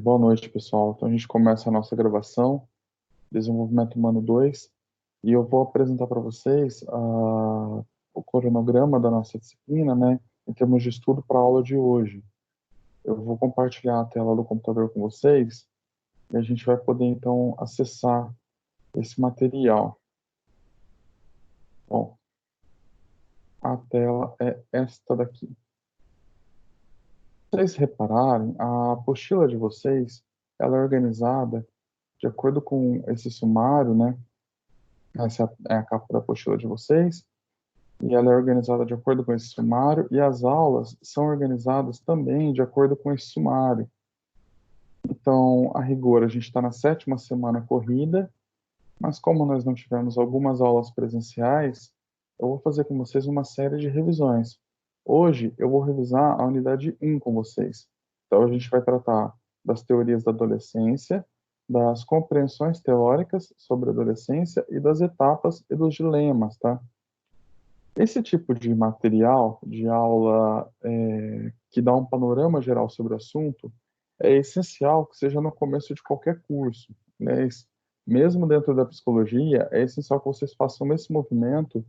Boa noite, pessoal. Então, a gente começa a nossa gravação, Desenvolvimento Humano 2, e eu vou apresentar para vocês o cronograma da nossa disciplina, né, em termos de estudo para a aula de hoje. Eu vou compartilhar a tela do computador com vocês, e a gente vai poder, então, acessar esse material. Bom, a tela é esta daqui. Se vocês repararem, a apostila de vocês, ela é organizada de acordo com esse sumário, né? Essa é a capa da apostila de vocês, e ela é organizada de acordo com esse sumário, e as aulas são organizadas também de acordo com esse sumário. Então, a rigor, a gente está na 7ª semana corrida, mas como nós não tivemos algumas aulas presenciais, eu vou fazer com vocês uma série de revisões. Hoje, eu vou revisar a unidade 1 com vocês. Então, a gente vai tratar das teorias da adolescência, das compreensões teóricas sobre a adolescência e das etapas e dos dilemas, tá? Esse tipo de material, de aula que dá um panorama geral sobre o assunto, é essencial que seja no começo de qualquer curso, né? Mesmo dentro da psicologia, é essencial que vocês façam esse movimento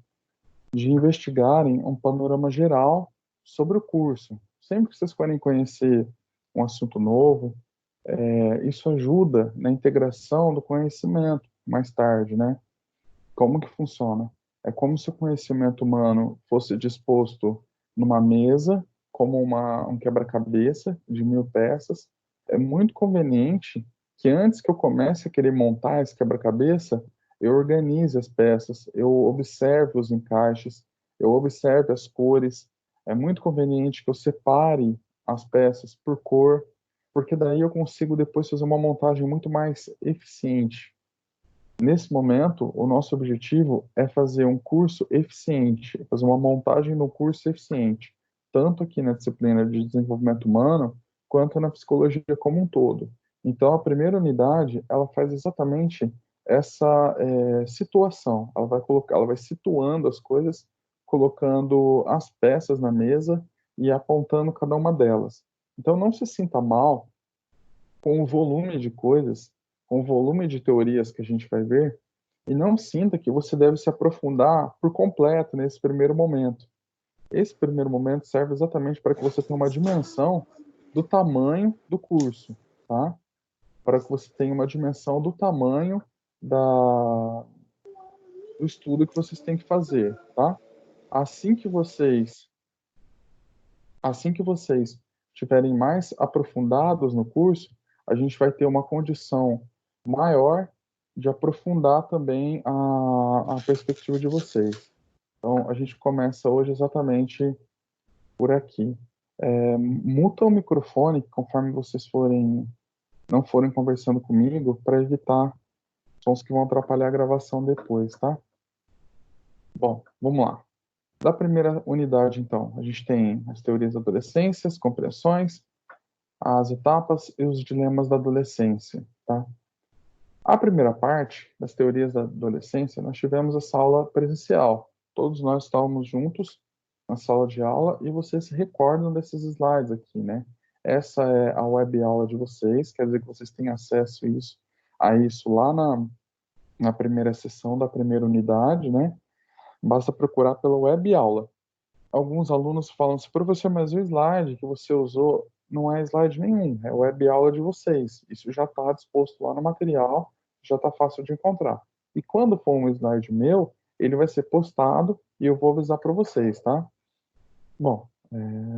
de investigarem um panorama geral sobre o curso. Sempre que vocês forem conhecer um assunto novo, isso ajuda na integração do conhecimento mais tarde, né? Como que funciona? É como se o conhecimento humano fosse disposto numa mesa, como um quebra-cabeça de 1.000 peças. É muito conveniente que antes que eu comece a querer montar esse quebra-cabeça, eu organize as peças, eu observe os encaixes, eu observe as cores. É muito conveniente que eu separe as peças por cor, porque daí eu consigo depois fazer uma montagem muito mais eficiente. Nesse momento, o nosso objetivo é fazer um curso eficiente, fazer uma montagem do curso eficiente, tanto aqui na disciplina de desenvolvimento humano, quanto na psicologia como um todo. Então, a primeira unidade, ela faz exatamente essa situação. Ela vai situando as coisas, colocando as peças na mesa e apontando cada uma delas. Então, não se sinta mal com o volume de coisas, com o volume de teorias que a gente vai ver, e não sinta que você deve se aprofundar por completo nesse primeiro momento. Esse primeiro momento serve exatamente para que você tenha uma dimensão do tamanho do curso, tá? Para que você tenha uma dimensão do tamanho do estudo que vocês têm que fazer, tá? Assim que vocês, assim que vocês estiverem mais aprofundados no curso, a gente vai ter uma condição maior de aprofundar também a perspectiva de vocês. Então, a gente começa hoje exatamente por aqui. Muta o microfone conforme vocês não forem conversando comigo, para evitar sons que vão atrapalhar a gravação depois, tá? Bom, vamos lá. Da primeira unidade, então, a gente tem as teorias da adolescência, as compreensões, as etapas e os dilemas da adolescência, tá? A primeira parte das teorias da adolescência, nós tivemos essa aula presencial. Todos nós estávamos juntos na sala de aula e vocês se recordam desses slides aqui, né? Essa é a web aula de vocês, quer dizer que vocês têm acesso a isso lá na primeira sessão da primeira unidade, né? Basta procurar pela web aula. Alguns alunos falam assim, professor, mas o slide que você usou não é slide nenhum, é web aula de vocês. Isso já está disposto lá no material, já está fácil de encontrar. E quando for um slide meu, ele vai ser postado e eu vou avisar para vocês, tá? Bom,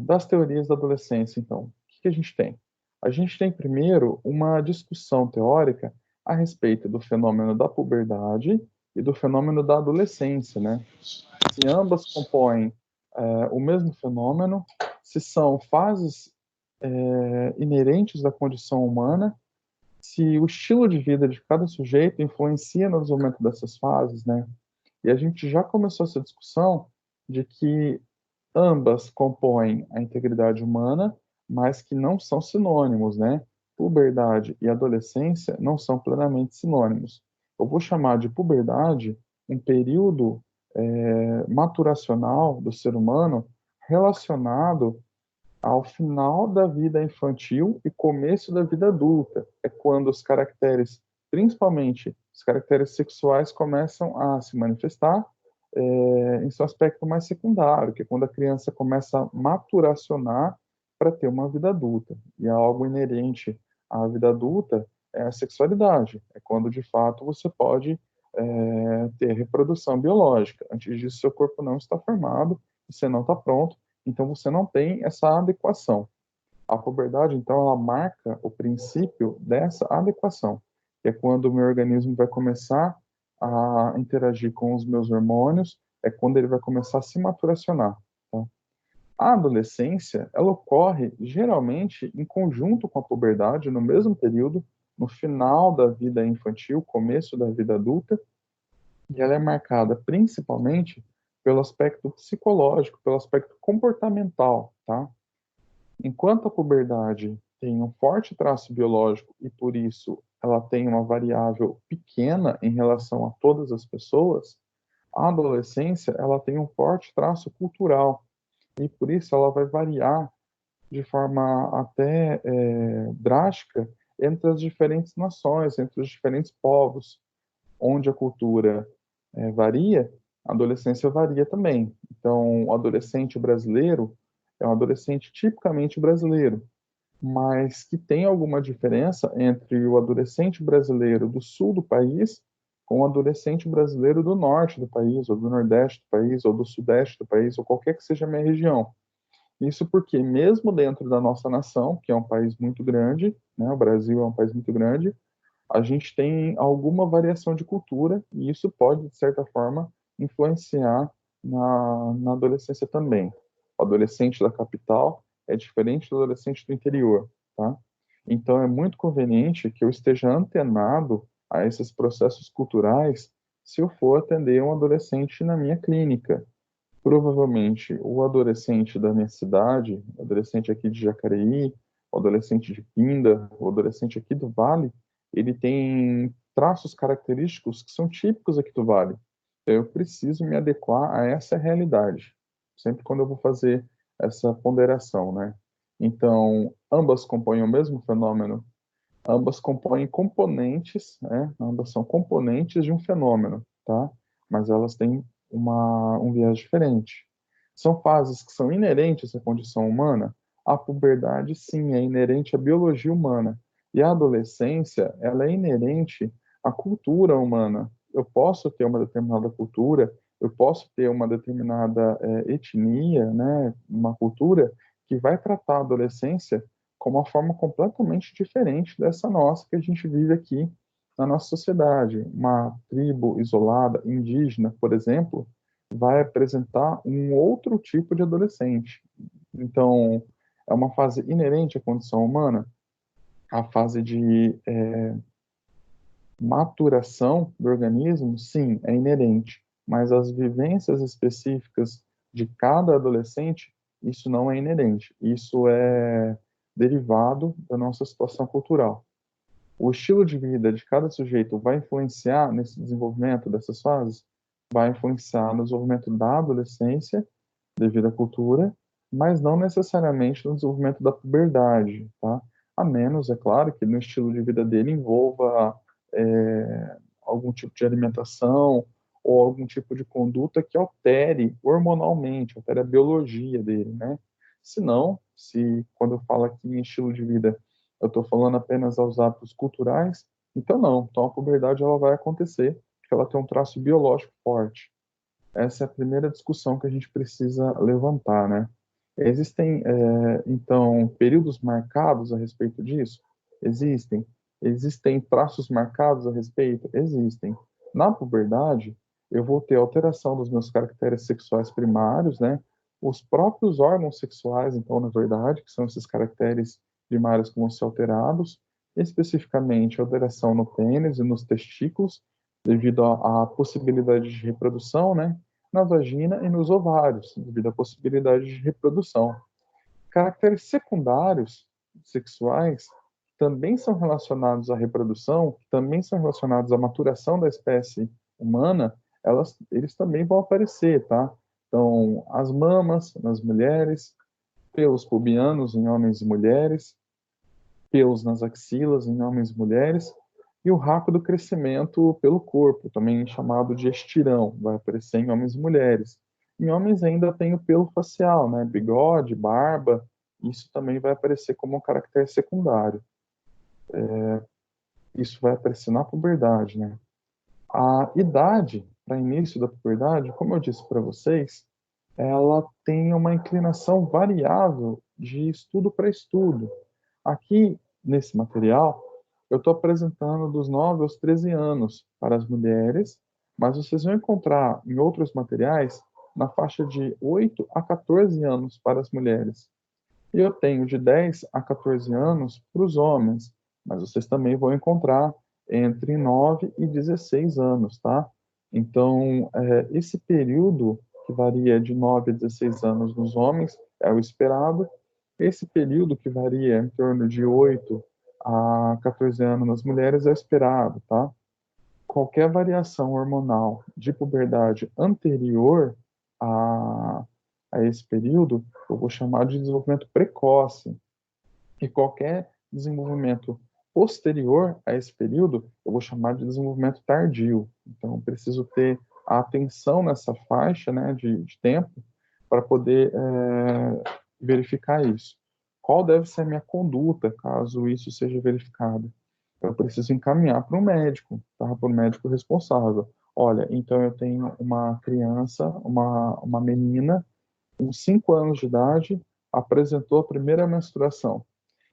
das teorias da adolescência, então, o que a gente tem? A gente tem primeiro uma discussão teórica a respeito do fenômeno da puberdade e do fenômeno da adolescência, né? Se ambas compõem o mesmo fenômeno, se são fases inerentes da condição humana, se o estilo de vida de cada sujeito influencia no desenvolvimento dessas fases, né? E a gente já começou essa discussão de que ambas compõem a integridade humana, mas que não são sinônimos, né? Puberdade e adolescência não são plenamente sinônimos. Eu vou chamar de puberdade um período maturacional do ser humano relacionado Ao final da vida infantil e começo da vida adulta. É quando os caracteres, principalmente os caracteres sexuais, começam a se manifestar em seu aspecto mais secundário, que é quando a criança começa a maturacionar para ter uma vida adulta. E é algo inerente à vida adulta é a sexualidade. É quando, de fato, você pode ter reprodução biológica. Antes disso, seu corpo não está formado, você não está pronto, então você não tem essa adequação. A puberdade, então, ela marca o princípio dessa adequação, que é quando o meu organismo vai começar a interagir com os meus hormônios, é quando ele vai começar a se maturacionar. Tá? A adolescência, ela ocorre geralmente em conjunto com a puberdade, no mesmo período, no final da vida infantil, começo da vida adulta, e ela é marcada principalmente pelo aspecto psicológico, pelo aspecto comportamental, tá? Enquanto a puberdade tem um forte traço biológico e por isso ela tem uma variável pequena em relação a todas as pessoas, a adolescência ela tem um forte traço cultural e por isso ela vai variar de forma até drástica entre as diferentes nações, entre os diferentes povos, onde a cultura varia, a adolescência varia também. Então, o adolescente brasileiro é um adolescente tipicamente brasileiro, mas que tem alguma diferença entre o adolescente brasileiro do sul do país com o adolescente brasileiro do norte do país, ou do nordeste do país, ou do sudeste do país, ou qualquer que seja a minha região. Isso porque, mesmo dentro da nossa nação, que é um país muito grande, né, o Brasil é um país muito grande, a gente tem alguma variação de cultura e isso pode, de certa forma, influenciar na adolescência também. O adolescente da capital é diferente do adolescente do interior, tá? Então, é muito conveniente que eu esteja antenado a esses processos culturais se eu for atender um adolescente na minha clínica. Provavelmente, o adolescente da minha cidade, o adolescente aqui de Jacareí, o adolescente de Pinda, o adolescente aqui do Vale, ele tem traços característicos que são típicos aqui do Vale. Então, eu preciso me adequar a essa realidade, sempre quando eu vou fazer essa ponderação, né? Então, ambas compõem o mesmo fenômeno, ambas compõem componentes, né? Ambas são componentes de um fenômeno, tá? Mas elas têm um viés diferente. São fases que são inerentes à condição humana? A puberdade, sim, é inerente à biologia humana. E a adolescência, ela é inerente à cultura humana. Eu posso ter uma determinada cultura, eu posso ter uma determinada etnia, né? Uma cultura que vai tratar a adolescência com uma forma completamente diferente dessa nossa que a gente vive aqui na nossa sociedade. Uma tribo isolada, indígena, por exemplo, vai apresentar um outro tipo de adolescente. Então, é uma fase inerente à condição humana, a fase de maturação do organismo, sim, é inerente, mas as vivências específicas de cada adolescente, isso não é inerente, isso é derivado da nossa situação cultural. O estilo de vida de cada sujeito vai influenciar nesse desenvolvimento dessas fases? Vai influenciar no desenvolvimento da adolescência, devido à cultura, mas não necessariamente no desenvolvimento da puberdade, tá? A menos, é claro, que no estilo de vida dele envolva algum tipo de alimentação ou algum tipo de conduta que altere hormonalmente, altere a biologia dele, né? Se não, se quando eu falo aqui em estilo de vida, eu estou falando apenas aos hábitos culturais, então não. Então a puberdade ela vai acontecer, porque ela tem um traço biológico forte. Essa é a primeira discussão que a gente precisa levantar, né? Existem, então, períodos marcados a respeito disso? Existem. Existem traços marcados a respeito? Existem. Na puberdade, eu vou ter alteração dos meus caracteres sexuais primários, né? Os próprios órgãos sexuais, então, na verdade, que são esses caracteres primários que vão ser alterados, especificamente alteração no pênis e nos testículos, devido à possibilidade de reprodução, né? Na vagina e nos ovários, devido à possibilidade de reprodução. Caracteres secundários sexuais também são relacionados à reprodução, também são relacionados à maturação da espécie humana, eles também vão aparecer, tá? Então, as mamas nas mulheres, pelos pubianos em homens e mulheres, pelos nas axilas em homens e mulheres, e o rápido crescimento pelo corpo, também chamado de estirão, vai aparecer em homens e mulheres. Em homens ainda tem o pelo facial, né? Bigode, barba, isso também vai aparecer como um caractere secundário. Isso vai aparecer na puberdade, né? A idade para início da puberdade, como eu disse para vocês, ela tem uma inclinação variável de estudo para estudo. Aqui, nesse material, eu estou apresentando dos 9 aos 13 anos para as mulheres, mas vocês vão encontrar em outros materiais na faixa de 8 a 14 anos para as mulheres. E eu tenho de 10 a 14 anos para os homens, mas vocês também vão encontrar entre 9 e 16 anos, tá? Então, esse período que varia de 9 a 16 anos nos homens é o esperado. Esse período que varia em torno de 8 a 14 anos nas mulheres é o esperado, tá? Qualquer variação hormonal de puberdade anterior a, a esse período, eu vou chamar de desenvolvimento precoce. E qualquer desenvolvimento posterior a esse período, eu vou chamar de desenvolvimento tardio. Então, eu preciso ter a atenção nessa faixa, né, de tempo para poder verificar isso. Qual deve ser a minha conduta caso isso seja verificado? Eu preciso encaminhar para um médico, tá? Para o médico responsável. Olha, então eu tenho uma criança, uma menina, com 5 anos de idade, apresentou a primeira menstruação.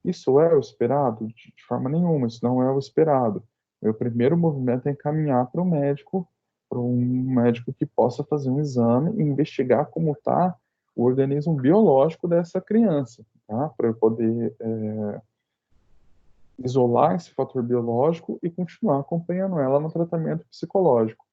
Isso é o esperado? De forma nenhuma, isso não é o esperado. Meu primeiro movimento é encaminhar para um médico que possa fazer um exame e investigar como está o organismo biológico dessa criança, tá? Para eu poder isolar esse fator biológico e continuar acompanhando ela no tratamento psicológico.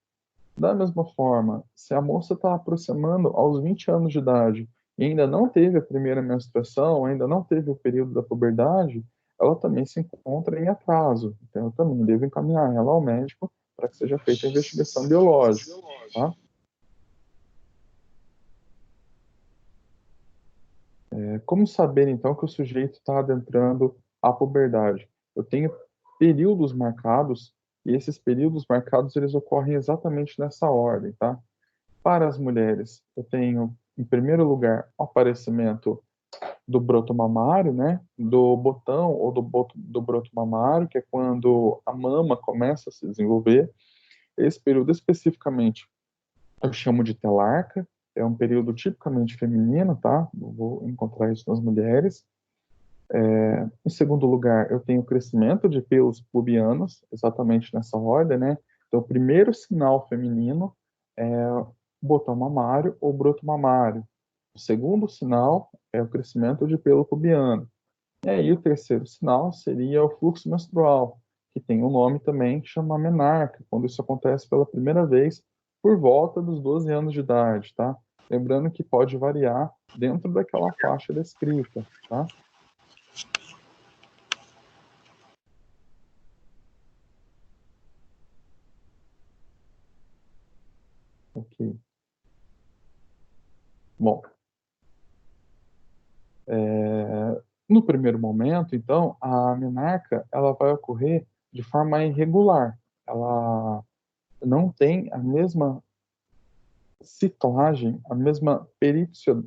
Da mesma forma, se a moça está aproximando aos 20 anos de idade e ainda não teve a primeira menstruação, ainda não teve o período da puberdade, ela também se encontra em atraso. Então, eu também devo encaminhar ela ao médico para que seja feita a investigação biológica, tá? Como saber, então, que o sujeito está adentrando a puberdade? Eu tenho períodos marcados, e esses períodos marcados, eles ocorrem exatamente nessa ordem, tá? Para as mulheres, eu tenho, em primeiro lugar, o aparecimento do broto mamário, né? Do botão ou do broto mamário, que é quando a mama começa a se desenvolver. Esse período especificamente eu chamo de telarca, é um período tipicamente feminino, tá? Eu vou encontrar isso nas mulheres. Em segundo lugar, eu tenho o crescimento de pelos pubianos, exatamente nessa ordem, né? Então, o primeiro sinal feminino é o botão mamário ou broto mamário. O segundo sinal é o crescimento de pelo pubiano. E aí, o terceiro sinal seria o fluxo menstrual, que tem um nome também que chama menarca, quando isso acontece pela primeira vez por volta dos 12 anos de idade, tá? Lembrando que pode variar dentro daquela faixa descrita, tá? Ok. Bom, no primeiro momento, então, a menarca ela vai ocorrer de forma irregular. Ela não tem a mesma ciclagem, a mesma perícia,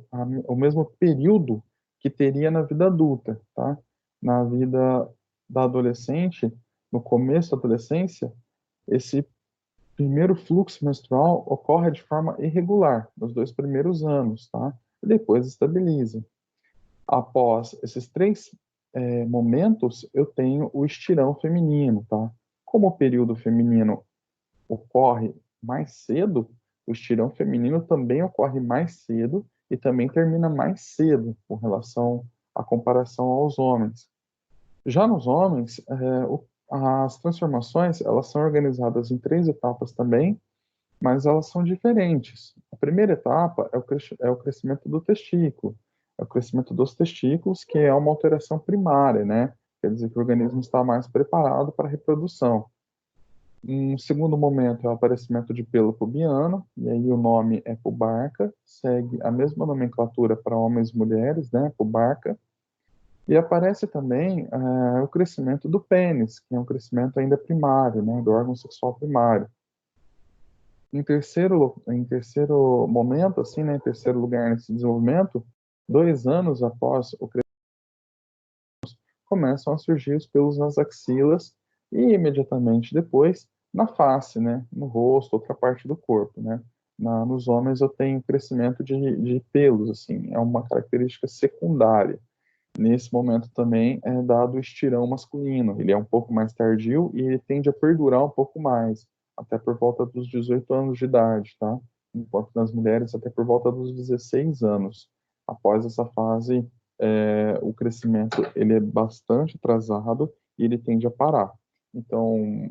o mesmo período que teria na vida adulta, tá? Na vida da adolescente, no começo da adolescência, esse primeiro fluxo menstrual ocorre de forma irregular nos 2 primeiros anos, tá? E depois estabiliza. Após esses 3 momentos, eu tenho o estirão feminino, tá? Como o período feminino ocorre mais cedo, o estirão feminino também ocorre mais cedo e também termina mais cedo com relação à comparação aos homens. Já nos homens, as transformações elas são organizadas em 3 etapas também, mas elas são diferentes. A primeira etapa é o crescimento do testículo, é o crescimento dos testículos, que é uma alteração primária, né? Quer dizer que o organismo está mais preparado para a reprodução. Um segundo momento é o aparecimento de pelo pubiano, e aí o nome é pubarca, segue a mesma nomenclatura para homens e mulheres, né, pubarca, e aparece também o crescimento do pênis, que é um crescimento ainda primário, né, do órgão sexual primário. Em terceiro momento, assim, né, em terceiro lugar nesse desenvolvimento, 2 anos após o crescimento, começam a surgir os pelos nas axilas e imediatamente depois na face, né, no rosto, outra parte do corpo, né. Nos homens eu tenho crescimento de pelos, assim, é uma característica secundária. Nesse momento também é dado o estirão masculino, ele é um pouco mais tardio e ele tende a perdurar um pouco mais, até por volta dos 18 anos de idade, tá? Enquanto nas mulheres até por volta dos 16 anos. Após essa fase, o crescimento ele é bastante atrasado e ele tende a parar. Então,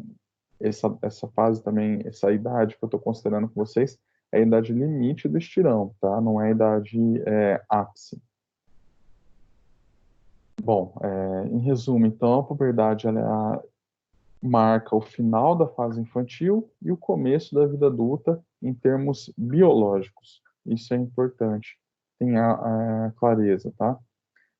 essa fase também, essa idade que eu estou considerando com vocês, é a idade limite do estirão, tá? Não é a idade ápice. Bom, em resumo, então, a puberdade ela marca o final da fase infantil e o começo da vida adulta em termos biológicos. Isso é importante, tenha clareza, tá?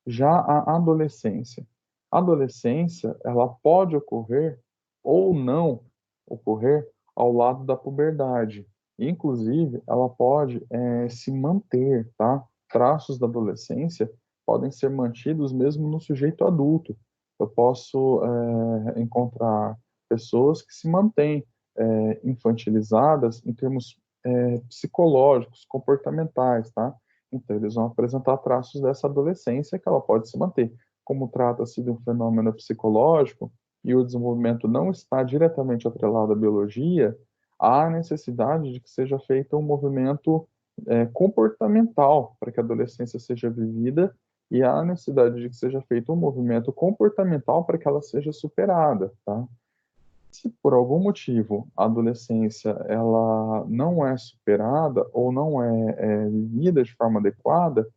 Já a adolescência. A adolescência, ela pode ocorrer ou não ocorrer ao lado da puberdade. Inclusive, ela pode se manter, tá? Traços da adolescência podem ser mantidos mesmo no sujeito adulto. Eu posso encontrar pessoas que se mantêm infantilizadas em termos psicológicos, comportamentais, tá? Então, eles vão apresentar traços dessa adolescência que ela pode se manter. Como trata-se de um fenômeno psicológico e o desenvolvimento não está diretamente atrelado à biologia, há necessidade de que seja feito um movimento comportamental para que a adolescência seja vivida e há necessidade de que seja feito um movimento comportamental para que ela seja superada, tá? Se por algum motivo a adolescência ela não é superada ou não é vivida de forma adequada,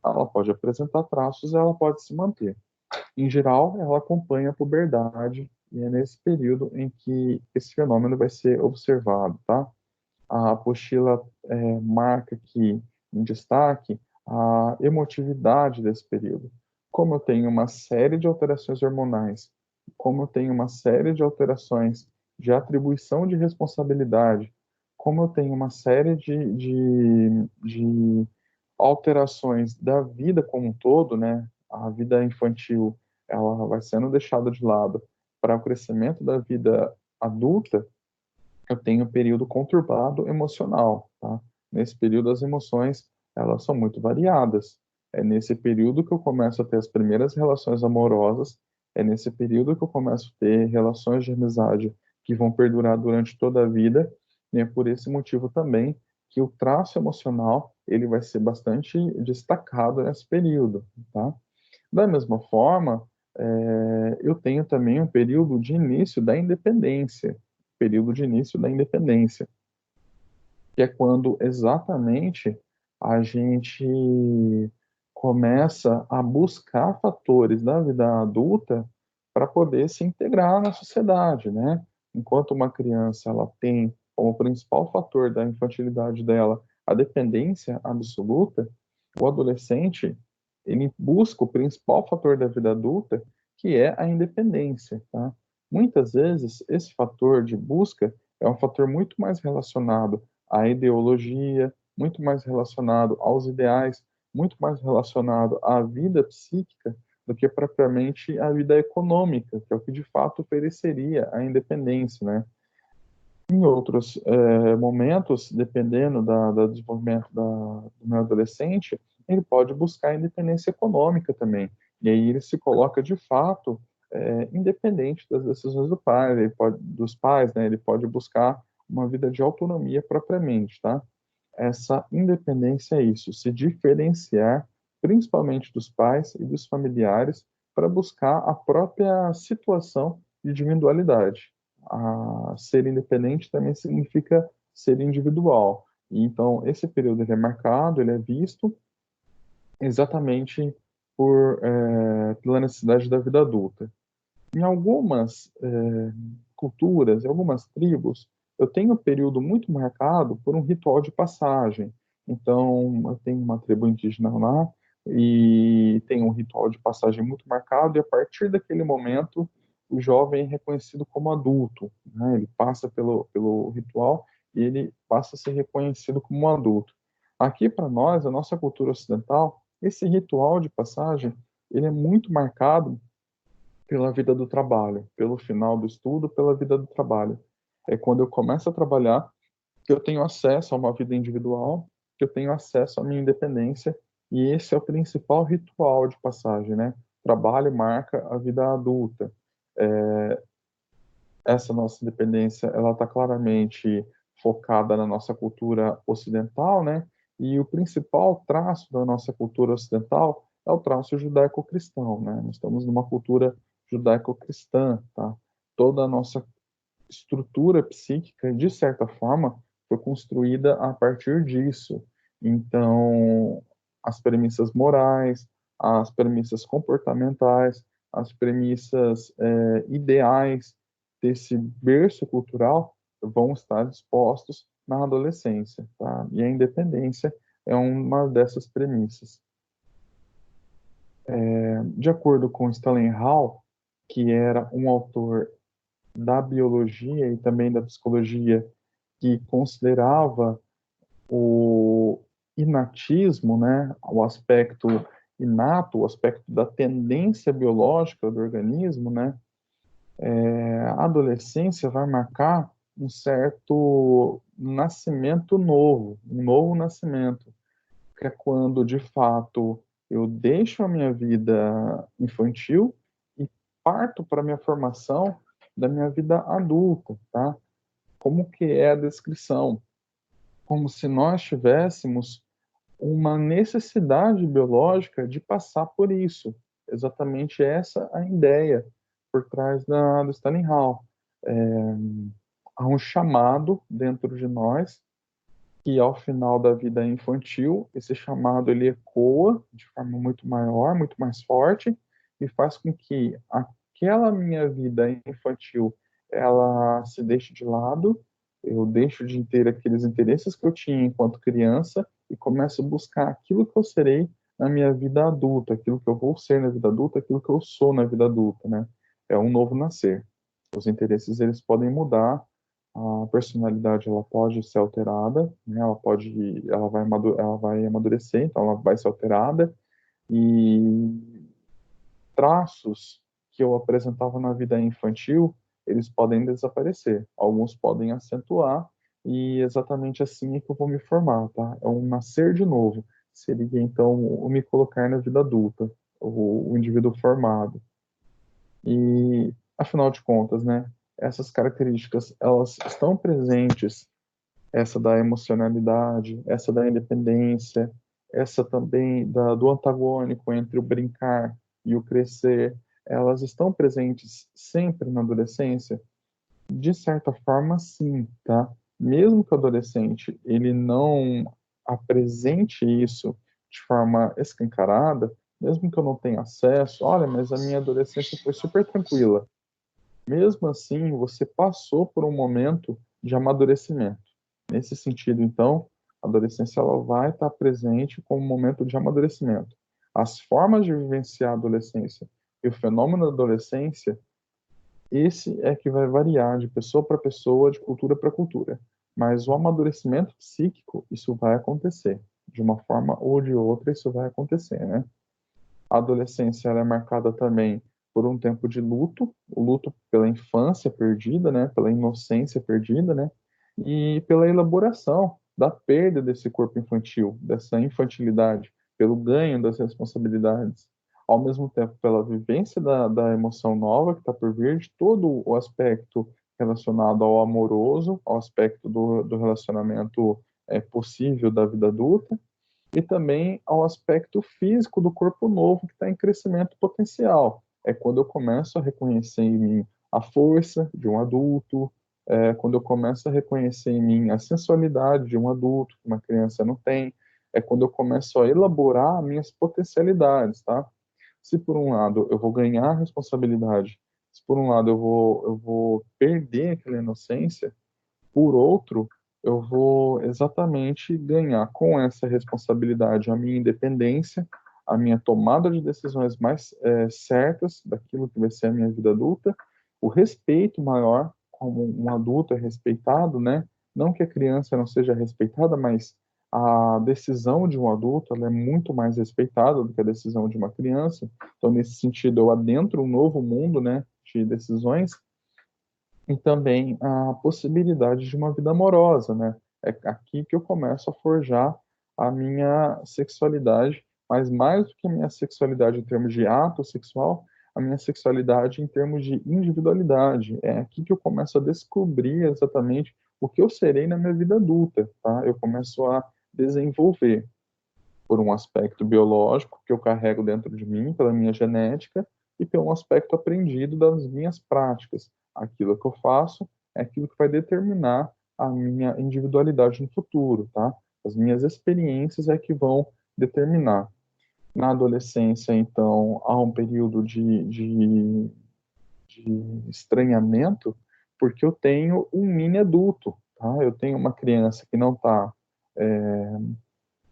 ela pode apresentar traços e ela pode se manter. Em geral, ela acompanha a puberdade e é nesse período em que esse fenômeno vai ser observado, tá? A apostila marca aqui em destaque a emotividade desse período. Como eu tenho uma série de alterações hormonais, como eu tenho uma série de alterações de atribuição de responsabilidade, como eu tenho uma série de alterações da vida como um todo, né? A vida infantil, ela vai sendo deixada de lado para o crescimento da vida adulta. Eu tenho um período conturbado emocional, tá? Nesse período as emoções, elas são muito variadas. É nesse período que eu começo a ter as primeiras relações amorosas, é nesse período que eu começo a ter relações de amizade que vão perdurar durante toda a vida, e é por esse motivo também que o traço emocional, ele vai ser bastante destacado nesse período, tá? Da mesma forma, eu tenho também um período de início da independência, período de início da independência, que é quando exatamente a gente começa a buscar fatores da vida adulta para poder se integrar na sociedade, né? Enquanto uma criança ela tem como principal fator da infantilidade dela a dependência absoluta, o adolescente ele busca o principal fator da vida adulta, que é a independência, tá? Muitas vezes esse fator de busca é um fator muito mais relacionado à ideologia, muito mais relacionado aos ideais, muito mais relacionado à vida psíquica do que propriamente à vida econômica, que é o que de fato ofereceria a independência, né? Em outros momentos, dependendo do desenvolvimento do meu adolescente, ele pode buscar independência econômica também. E aí ele se coloca de fato independente das decisões do pai, dos pais, né? Ele pode buscar uma vida de autonomia propriamente, tá? Essa independência é isso, se diferenciar principalmente dos pais e dos familiares para buscar a própria situação de individualidade. Ser independente também significa ser individual. E, então, esse período ele é marcado, ele é visto exatamente pela necessidade da vida adulta. Em algumas culturas, em algumas tribos, eu tenho um período muito marcado por um ritual de passagem. Então, eu tenho uma tribo indígena lá e tem um ritual de passagem muito marcado, e a partir daquele momento, o jovem é reconhecido como adulto, né? Ele passa pelo ritual e ele passa a ser reconhecido como um adulto. Aqui, para nós, a nossa cultura ocidental, esse ritual de passagem, ele é muito marcado pela vida do trabalho, pelo final do estudo, pela vida do trabalho. É quando eu começo a trabalhar que eu tenho acesso a uma vida individual, que eu tenho acesso à minha independência, e esse é o principal ritual de passagem, né? Trabalho marca a vida adulta. Essa nossa independência, ela está claramente focada na nossa cultura ocidental, né? E o principal traço da nossa cultura ocidental é o traço judaico-cristão, né? Nós estamos numa cultura judaico-cristã, tá? Toda a nossa estrutura psíquica, de certa forma, foi construída a partir disso. Então, as premissas morais, as premissas comportamentais, as premissas ideais desse berço cultural vão estar dispostos na adolescência, tá? E a independência é uma dessas premissas. De acordo com Stanley Hall, que era um autor da biologia e também da psicologia que considerava o inatismo, né, o aspecto inato, o aspecto da tendência biológica do organismo, né, a adolescência vai marcar um certo nascimento novo, um novo nascimento, que é quando, de fato, eu deixo a minha vida infantil e parto para a minha formação da minha vida adulta, tá? Como que é a descrição? Como se nós tivéssemos uma necessidade biológica de passar por isso. Exatamente essa a ideia por trás do Stanley Hall. Há um chamado dentro de nós que ao final da vida infantil, esse chamado ele ecoa de forma muito maior, muito mais forte, e faz com que aquela minha vida infantil ela se deixe de lado, eu deixo de ter aqueles interesses que eu tinha enquanto criança e começo a buscar aquilo que eu serei na minha vida adulta, aquilo que eu vou ser na vida adulta, aquilo que eu sou na vida adulta, né? É um novo nascer. Os interesses eles podem mudar, a personalidade ela pode ser alterada, né? Ela vai amadurecer, então ela vai ser alterada e traços que eu apresentava na vida infantil, eles podem desaparecer, alguns podem acentuar e exatamente assim é que eu vou me formar, tá? É um nascer de novo, seria então o me colocar na vida adulta, o indivíduo formado. E, afinal de contas, né, essas características, elas estão presentes, essa da emocionalidade, essa da independência, essa também do antagônico entre o brincar e o crescer, elas estão presentes sempre na adolescência? De certa forma, sim, tá? Mesmo que o adolescente ele não apresente isso de forma escancarada, mesmo que eu não tenha acesso, olha, mas a minha adolescência foi super tranquila. Mesmo assim, você passou por um momento de amadurecimento. Nesse sentido, então, a adolescência ela vai estar presente como um momento de amadurecimento. As formas de vivenciar a adolescência e o fenômeno da adolescência, esse é que vai variar de pessoa para pessoa, de cultura para cultura. Mas o amadurecimento psíquico, isso vai acontecer. De uma forma ou de outra, isso vai acontecer, né? A adolescência ela é marcada também por um tempo de luto, o luto pela infância perdida, né, pela inocência perdida, né, e pela elaboração da perda desse corpo infantil, dessa infantilidade, pelo ganho das responsabilidades, ao mesmo tempo pela vivência da emoção nova que está por vir, de todo o aspecto relacionado ao amoroso, ao aspecto do relacionamento possível da vida adulta, e também ao aspecto físico do corpo novo que está em crescimento potencial. É quando eu começo a reconhecer em mim a força de um adulto, quando eu começo a reconhecer em mim a sensualidade de um adulto que uma criança não tem, é quando eu começo a elaborar minhas potencialidades, tá? Se por um lado eu vou ganhar responsabilidade, Se por um lado eu vou perder aquela inocência, por outro, eu vou exatamente ganhar com essa responsabilidade a minha independência, a minha tomada de decisões mais certas daquilo que vai ser a minha vida adulta, o respeito maior, como um adulto é respeitado, né? Não que a criança não seja respeitada, mas a decisão de um adulto ela é muito mais respeitada do que a decisão de uma criança. Então, nesse sentido, eu adentro um novo mundo, né, de decisões e também a possibilidade de uma vida amorosa, né? É aqui que eu começo a forjar a minha sexualidade, mas mais do que a minha sexualidade em termos de ato sexual, a minha sexualidade em termos de individualidade. É aqui que eu começo a descobrir exatamente o que eu serei na minha vida adulta, tá? Eu começo a desenvolver por um aspecto biológico que eu carrego dentro de mim, pela minha genética, e pelo um aspecto aprendido das minhas práticas. Aquilo que eu faço é aquilo que vai determinar a minha individualidade no futuro, tá? As minhas experiências é que vão determinar. Na adolescência, então, há um período de estranhamento, porque eu tenho um mini adulto, tá? Eu tenho uma criança que não está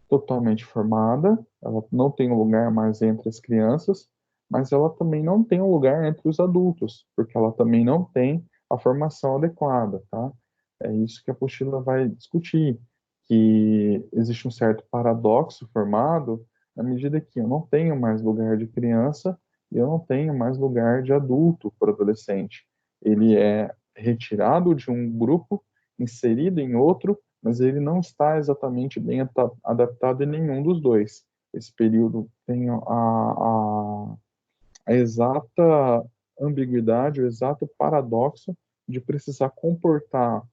totalmente formada, ela não tem um lugar mais entre as crianças, mas ela também não tem um lugar entre os adultos, porque ela também não tem a formação adequada, tá? É isso que a apostila vai discutir, que existe um certo paradoxo formado na medida que eu não tenho mais lugar de criança e eu não tenho mais lugar de adulto para o adolescente. Ele é retirado de um grupo, inserido em outro, mas ele não está exatamente bem adaptado em nenhum dos dois. Esse período tem a exata ambiguidade, o exato paradoxo de precisar comportar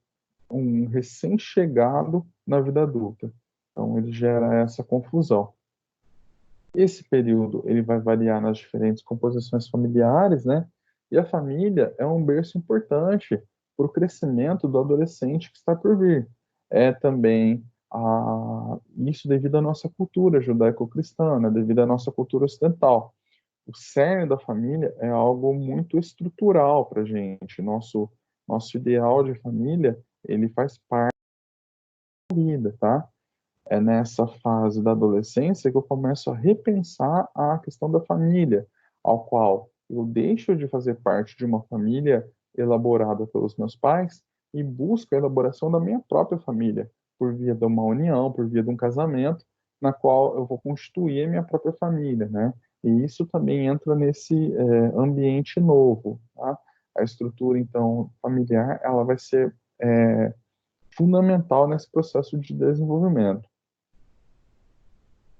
um recém-chegado na vida adulta. Então, ele gera essa confusão. Esse período ele vai variar nas diferentes composições familiares, né? E a família é um berço importante para o crescimento do adolescente que está por vir. É também isso devido à nossa cultura judaico-cristã, né? Devido à nossa cultura ocidental. O cerne da família é algo muito estrutural para a gente. Nosso ideal de família ele faz parte da vida, tá? É nessa fase da adolescência que eu começo a repensar a questão da família, ao qual eu deixo de fazer parte de uma família elaborada pelos meus pais e busco a elaboração da minha própria família, por via de uma união, por via de um casamento, na qual eu vou constituir a minha própria família, né? E isso também entra nesse ambiente novo, tá? A estrutura, então, familiar, ela vai ser fundamental nesse processo de desenvolvimento.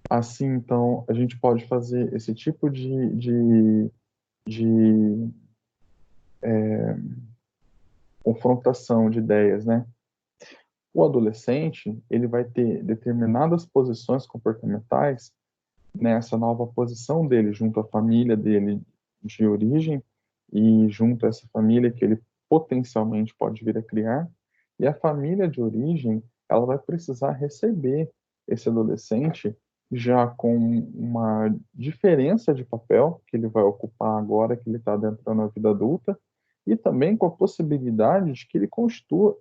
Assim, então, a gente pode fazer esse tipo de confrontação de ideias, né? O adolescente, ele vai ter determinadas posições comportamentais nessa nova posição dele, junto à família dele de origem e junto a essa família que ele potencialmente pode vir a criar. E a família de origem, ela vai precisar receber esse adolescente já com uma diferença de papel que ele vai ocupar agora que ele está adentrando a vida adulta e também com a possibilidade de que ele constitua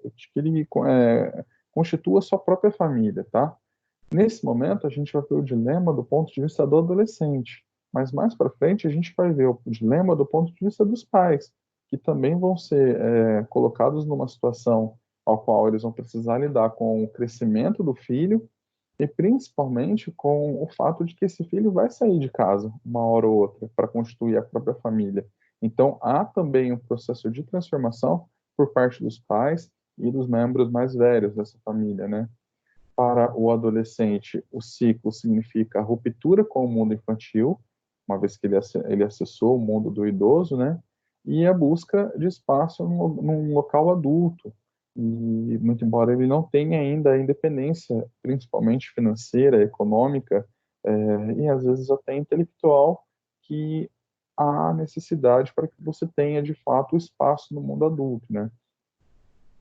a sua própria família, tá? Nesse momento, a gente vai ver o dilema do ponto de vista do adolescente, mas mais para frente a gente vai ver o dilema do ponto de vista dos pais, que também vão ser colocados numa situação ao qual eles vão precisar lidar com o crescimento do filho e principalmente com o fato de que esse filho vai sair de casa uma hora ou outra para constituir a própria família. Então, há também um processo de transformação por parte dos pais e dos membros mais velhos dessa família, né? Para o adolescente, o ciclo significa a ruptura com o mundo infantil, uma vez que ele acessou o mundo do idoso, né? E a busca de espaço num local adulto. E, muito embora ele não tenha ainda a independência, principalmente financeira, econômica, e às vezes até intelectual, que há necessidade para que você tenha, de fato, o espaço no mundo adulto, né?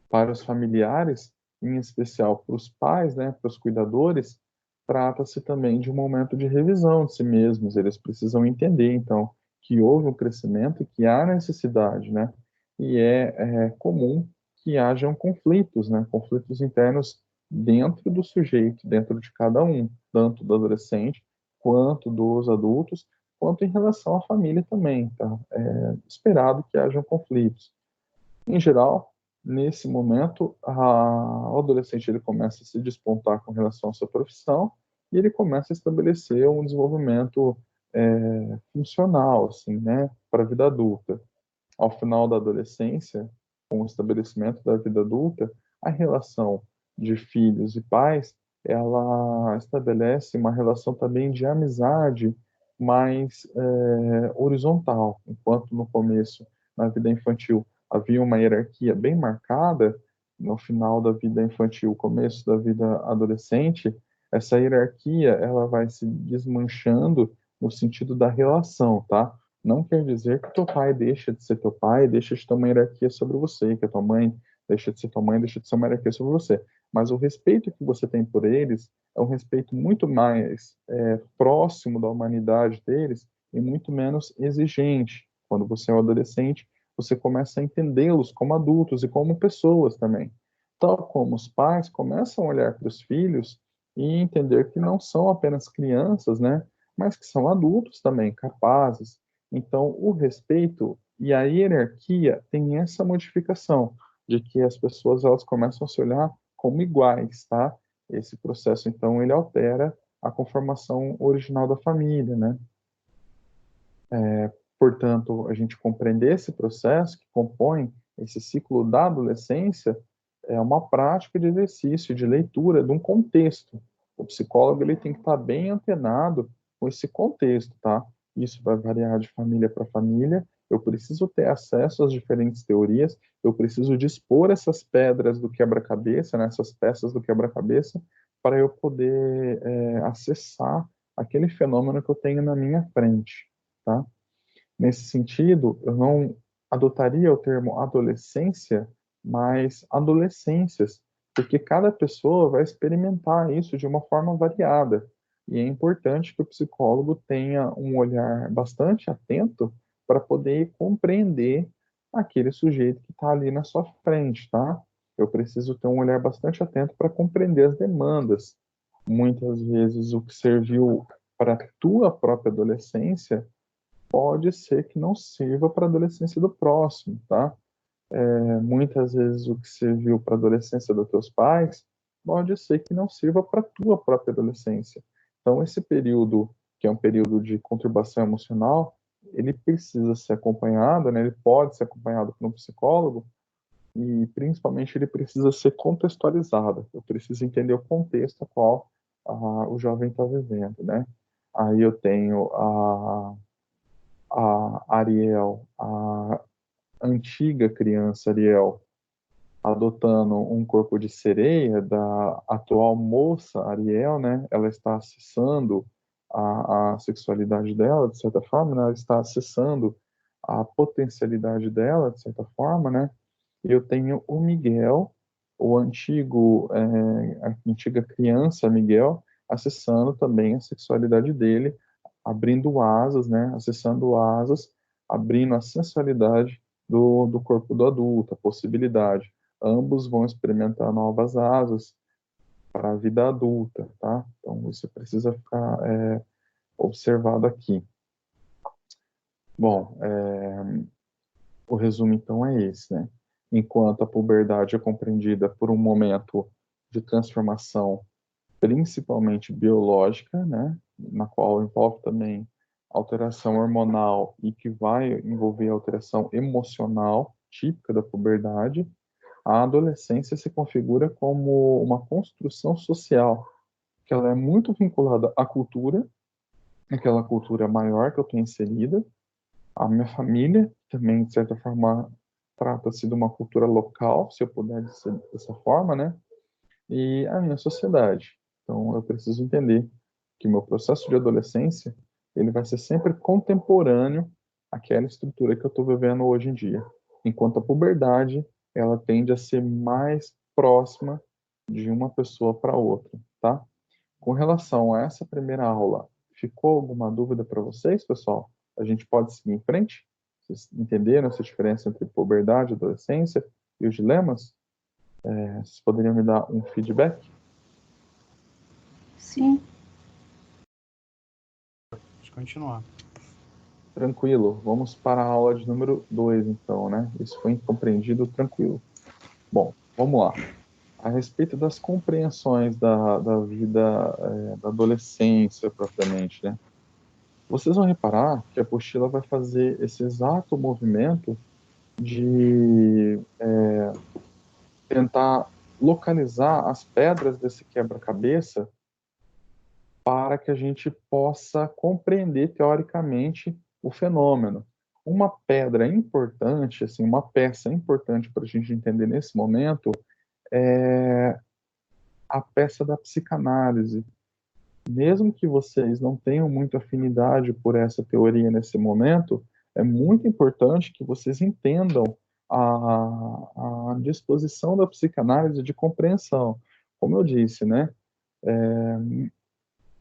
Para os familiares, em especial para os pais, né, para os cuidadores, trata-se também de um momento de revisão de si mesmos. Eles precisam entender, então, que houve um crescimento e que há necessidade, né? E é comum que hajam conflitos, né? Conflitos internos dentro do sujeito, dentro de cada um, tanto do adolescente quanto dos adultos, quanto em relação à família também, tá? É esperado que hajam conflitos. Em geral, nesse momento, o adolescente ele começa a se despontar com relação à sua profissão e ele começa a estabelecer um desenvolvimento funcional, assim, né, para a vida adulta. Ao final da adolescência, com o estabelecimento da vida adulta, a relação de filhos e pais, ela estabelece uma relação também de amizade mais horizontal, enquanto no começo, na vida infantil, havia uma hierarquia bem marcada, no final da vida infantil, começo da vida adolescente, essa hierarquia ela vai se desmanchando no sentido da relação, tá? Não quer dizer que teu pai deixa de ser teu pai, deixa de ter uma hierarquia sobre você, que a tua mãe deixa de ser tua mãe, deixa de ser uma hierarquia sobre você. Mas o respeito que você tem por eles é um respeito muito mais próximo da humanidade deles e muito menos exigente. Quando você é um adolescente, você começa a entendê-los como adultos e como pessoas também. Tal como os pais começam a olhar para os filhos e entender que não são apenas crianças, né? Mas que são adultos também, capazes. Então, o respeito e a hierarquia tem essa modificação de que as pessoas elas começam a se olhar como iguais, tá? Esse processo, então, ele altera a conformação original da família, né? Portanto, a gente compreender esse processo que compõe esse ciclo da adolescência é uma prática de exercício, de leitura de um contexto. O psicólogo ele tem que estar bem antenado com esse contexto, tá? Isso vai variar de família para família. Eu preciso ter acesso às diferentes teorias, eu preciso dispor essas pedras do quebra-cabeça, né, essas peças do quebra-cabeça, para eu poder acessar aquele fenômeno que eu tenho na minha frente, tá? Nesse sentido, eu não adotaria o termo adolescência, mas adolescências, porque cada pessoa vai experimentar isso de uma forma variada. E é importante que o psicólogo tenha um olhar bastante atento para poder compreender aquele sujeito que está ali na sua frente, tá? Eu preciso ter um olhar bastante atento para compreender as demandas. Muitas vezes o que serviu para a tua própria adolescência pode ser que não sirva para a adolescência do próximo, tá? Muitas vezes o que serviu para a adolescência dos teus pais pode ser que não sirva para a tua própria adolescência. Então, esse período, que é um período de conturbação emocional, ele precisa ser acompanhado, né? Ele pode ser acompanhado por um psicólogo e, principalmente, ele precisa ser contextualizado. Eu preciso entender o contexto a qual o jovem está vivendo, né? Aí eu tenho a Ariel, a antiga criança Ariel, adotando um corpo de sereia da atual moça Ariel, né? Ela está acessando a sexualidade dela, de certa forma, né? Ela está acessando a potencialidade dela, de certa forma, né? E eu tenho o Miguel, a antiga criança Miguel, acessando também a sexualidade dele, abrindo asas, né? Acessando asas, abrindo a sensualidade do corpo do adulto, a possibilidade. Ambos vão experimentar novas asas para a vida adulta, tá? Então, isso precisa ficar observado aqui. Bom, o resumo então é esse, né? Enquanto a puberdade é compreendida por um momento de transformação principalmente biológica, né, na qual envolve também alteração hormonal e que vai envolver alteração emocional típica da puberdade, a adolescência se configura como uma construção social, que ela é muito vinculada à cultura, aquela cultura maior que eu estou inserida, a minha família também, de certa forma, trata-se de uma cultura local, se eu puder dizer dessa forma, né? E a minha sociedade. Então, eu preciso entender que o meu processo de adolescência, ele vai ser sempre contemporâneo àquela estrutura que eu estou vivendo hoje em dia. Enquanto a puberdade, ela tende a ser mais próxima de uma pessoa para outra, tá? Com relação a essa primeira aula, ficou alguma dúvida para vocês, pessoal? A gente pode seguir em frente? Vocês entenderam essa diferença entre puberdade e adolescência e os dilemas? Vocês poderiam me dar um feedback? Sim. Pode continuar. Tranquilo. Vamos para a aula de número 2, então, né? Isso foi compreendido, tranquilo. Bom, vamos lá. A respeito das compreensões da vida, da adolescência, propriamente, né? Vocês vão reparar que a apostila vai fazer esse exato movimento de tentar localizar as pedras desse quebra-cabeça para que a gente possa compreender teoricamente o fenômeno. Uma pedra importante, assim, uma peça importante para a gente entender nesse momento é a peça da psicanálise. Mesmo que vocês não tenham muita afinidade por essa teoria nesse momento, é muito importante que vocês entendam a disposição da psicanálise de compreensão. Como eu disse, né?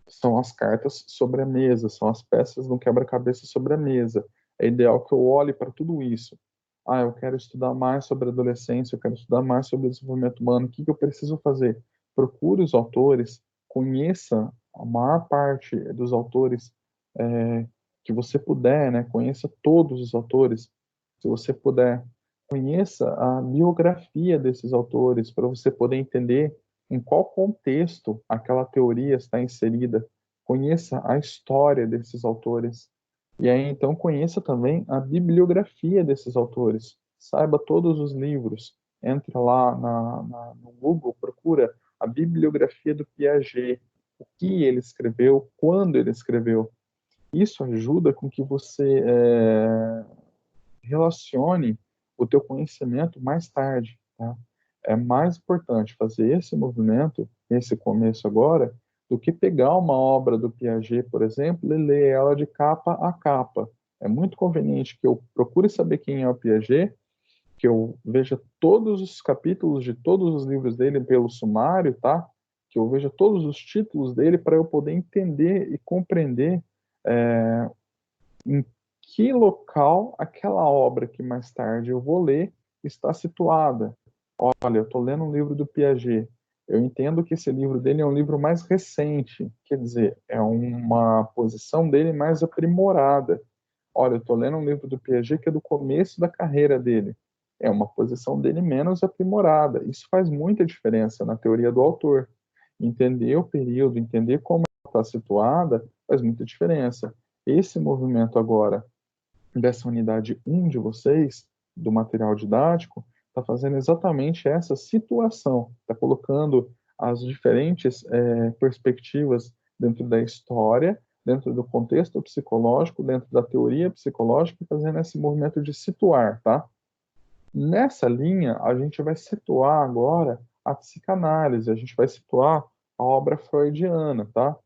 São as cartas sobre a mesa, são as peças no quebra-cabeça sobre a mesa. É ideal que eu olhe para tudo isso. Ah, eu quero estudar mais sobre a adolescência, eu quero estudar mais sobre o desenvolvimento humano. O que eu preciso fazer? Procure os autores, conheça a maior parte dos autores que você puder, né? Conheça todos os autores, se você puder. Conheça a biografia desses autores para você poder entender em qual contexto aquela teoria está inserida. Conheça a história desses autores. E aí, então, conheça também a bibliografia desses autores. Saiba todos os livros. Entra lá no Google, procura a bibliografia do Piaget, o que ele escreveu, quando ele escreveu. Isso ajuda com que você relacione o teu conhecimento mais tarde, tá? É mais importante fazer esse movimento, esse começo agora, do que pegar uma obra do Piaget, por exemplo, e ler ela de capa a capa. É muito conveniente que eu procure saber quem é o Piaget, que eu veja todos os capítulos de todos os livros dele pelo sumário, tá? Que eu veja todos os títulos dele para eu poder entender e compreender em que local aquela obra que mais tarde eu vou ler está situada. Olha, eu estou lendo um livro do Piaget. Eu entendo que esse livro dele é um livro mais recente, quer dizer, é uma posição dele mais aprimorada. Olha, eu estou lendo um livro do Piaget que é do começo da carreira dele. É uma posição dele menos aprimorada. Isso faz muita diferença na teoria do autor. Entender o período, entender como ela está situada, faz muita diferença. Esse movimento agora dessa unidade 1 de vocês, do material didático, está fazendo exatamente essa situação, está colocando as diferentes perspectivas dentro da história, dentro do contexto psicológico, dentro da teoria psicológica, fazendo esse movimento de situar, tá? Nessa linha, a gente vai situar agora a psicanálise, a gente vai situar a obra freudiana, tá?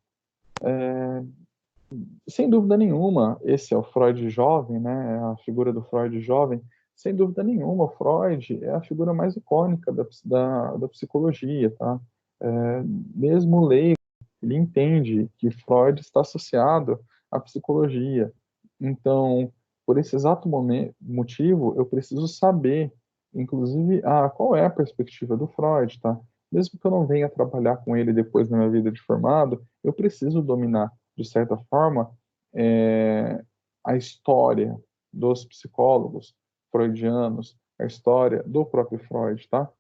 Sem dúvida nenhuma, esse é o Freud jovem, né? A figura do Freud jovem. Sem dúvida nenhuma, o Freud é a figura mais icônica da psicologia, tá? Mesmo leigo, ele entende que Freud está associado à psicologia. Então, por esse exato motivo, eu preciso saber, inclusive, qual é a perspectiva do Freud, tá? Mesmo que eu não venha trabalhar com ele depois na minha vida de formado, eu preciso dominar, de certa forma, a história dos psicólogos freudianos, a história do próprio Freud, tá?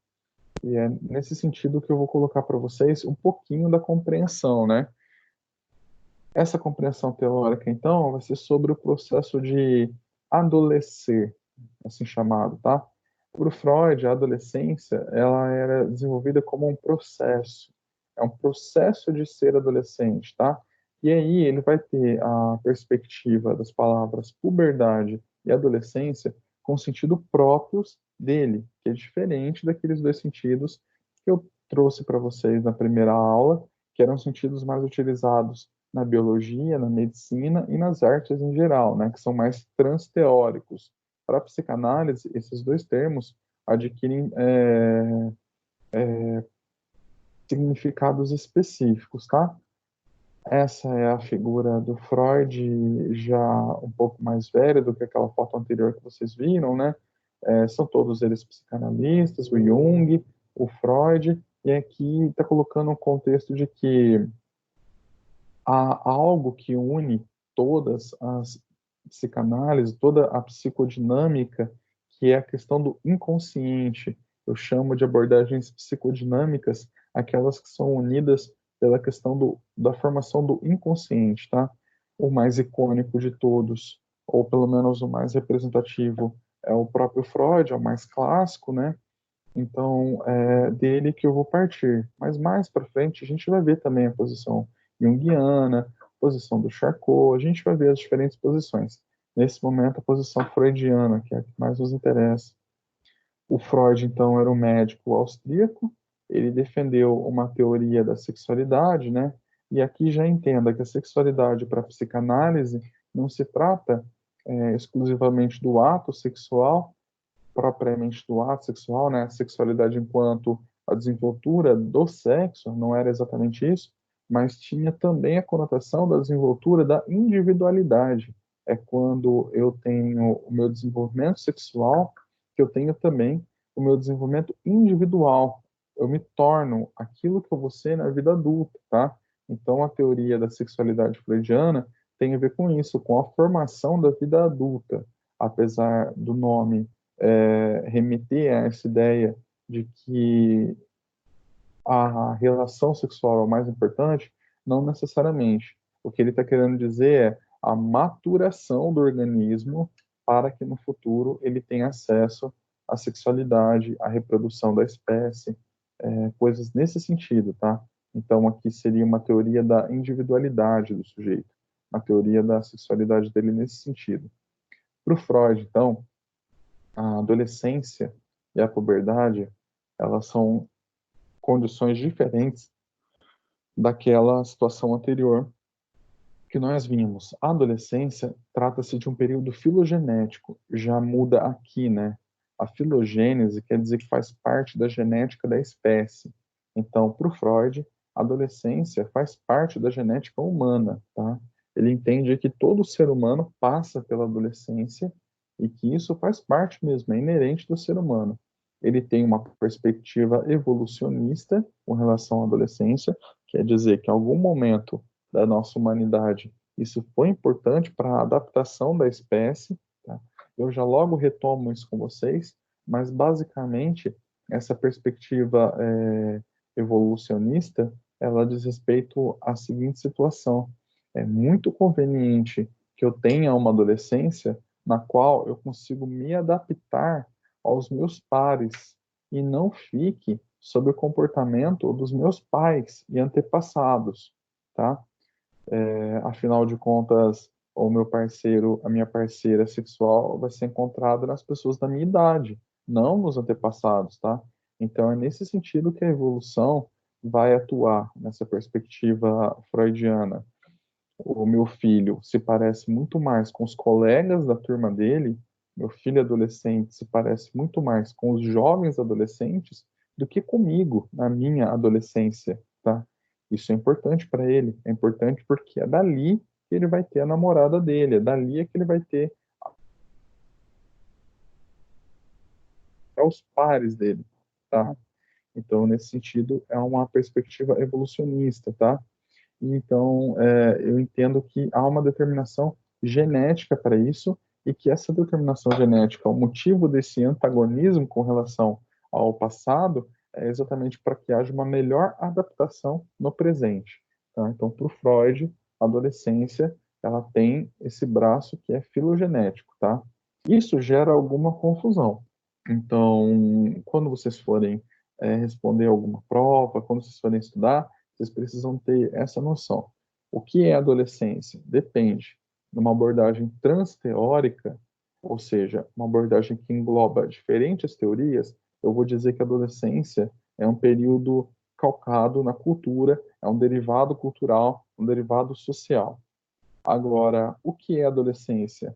E é nesse sentido que eu vou colocar para vocês um pouquinho da compreensão, né? Essa compreensão teórica, então, vai ser sobre o processo de adolescer, assim chamado, tá? Para o Freud, a adolescência, ela era desenvolvida como um processo. É um processo de ser adolescente, tá? E aí ele vai ter a perspectiva das palavras puberdade e adolescência com sentido próprios dele, que é diferente daqueles dois sentidos que eu trouxe para vocês na primeira aula, que eram sentidos mais utilizados na biologia, na medicina e nas artes em geral, né, que são mais transteóricos. Para a psicanálise, esses dois termos adquirem significados específicos, tá? Essa é a figura do Freud, já um pouco mais velho do que aquela foto anterior que vocês viram, né? São todos eles psicanalistas, o Jung, o Freud, e aqui está colocando um contexto de que há algo que une todas as psicanálises, toda a psicodinâmica, que é a questão do inconsciente. Eu chamo de abordagens psicodinâmicas aquelas que são unidas pela questão da formação do inconsciente, tá? O mais icônico de todos, ou pelo menos o mais representativo, é o próprio Freud, é o mais clássico, né? Então, é dele que eu vou partir. Mas mais para frente a gente vai ver também a posição junguiana, posição do Charcot, a gente vai ver as diferentes posições. Nesse momento, a posição freudiana, que é a que mais nos interessa. O Freud, então, era um médico austríaco, ele defendeu uma teoria da sexualidade, né? E aqui já entenda que a sexualidade para a psicanálise não se trata exclusivamente do ato sexual, propriamente do ato sexual, né? A sexualidade enquanto a desenvoltura do sexo, não era exatamente isso, mas tinha também a conotação da desenvoltura da individualidade. É quando eu tenho o meu desenvolvimento sexual, que eu tenho também o meu desenvolvimento individual. Eu me torno aquilo que eu vou ser na vida adulta, tá? Então, a teoria da sexualidade freudiana tem a ver com isso, com a formação da vida adulta. Apesar do nome remeter a essa ideia de que a relação sexual é o mais importante, não necessariamente. O que ele está querendo dizer é a maturação do organismo para que no futuro ele tenha acesso à sexualidade, à reprodução da espécie, coisas nesse sentido, tá? Então aqui seria uma teoria da individualidade do sujeito, uma teoria da sexualidade dele nesse sentido. Para o Freud, então, a adolescência e a puberdade, elas são condições diferentes daquela situação anterior que nós vimos. A adolescência trata-se de um período filogenético, já muda aqui, né? A filogênese quer dizer que faz parte da genética da espécie. Então, para o Freud, a adolescência faz parte da genética humana, tá? Ele entende que todo ser humano passa pela adolescência e que isso faz parte mesmo, é inerente do ser humano. Ele tem uma perspectiva evolucionista com relação à adolescência, quer dizer que em algum momento da nossa humanidade isso foi importante para a adaptação da espécie, tá? Eu já logo retomo isso com vocês, mas basicamente essa perspectiva evolucionista, ela diz respeito à seguinte situação: é muito conveniente que eu tenha uma adolescência na qual eu consigo me adaptar aos meus pares e não fique sob o comportamento dos meus pais e antepassados, tá? Afinal de contas, o meu parceiro, a minha parceira sexual vai ser encontrada nas pessoas da minha idade, não nos antepassados, tá? Então é nesse sentido que a evolução vai atuar nessa perspectiva freudiana. O meu filho se parece muito mais com os colegas da turma dele, meu filho adolescente se parece muito mais com os jovens adolescentes do que comigo na minha adolescência, tá? Isso é importante para ele, é importante porque é dali que ele vai ter a namorada dele, é dali que ele vai ter os pares dele, tá? Então, nesse sentido, é uma perspectiva evolucionista, tá? Então, eu entendo que há uma determinação genética para isso e que essa determinação genética, o motivo desse antagonismo com relação ao passado, é exatamente para que haja uma melhor adaptação no presente. Tá? Então, para o Freud, a adolescência ela tem esse braço que é filogenético, tá? Isso gera alguma confusão. Então, quando vocês forem responder alguma prova, quando vocês forem estudar, vocês precisam ter essa noção. O que é adolescência? Depende. Numa abordagem transteórica, ou seja, uma abordagem que engloba diferentes teorias, eu vou dizer que a adolescência é um período calcado na cultura, é um derivado cultural, um derivado social. Agora, o que é adolescência?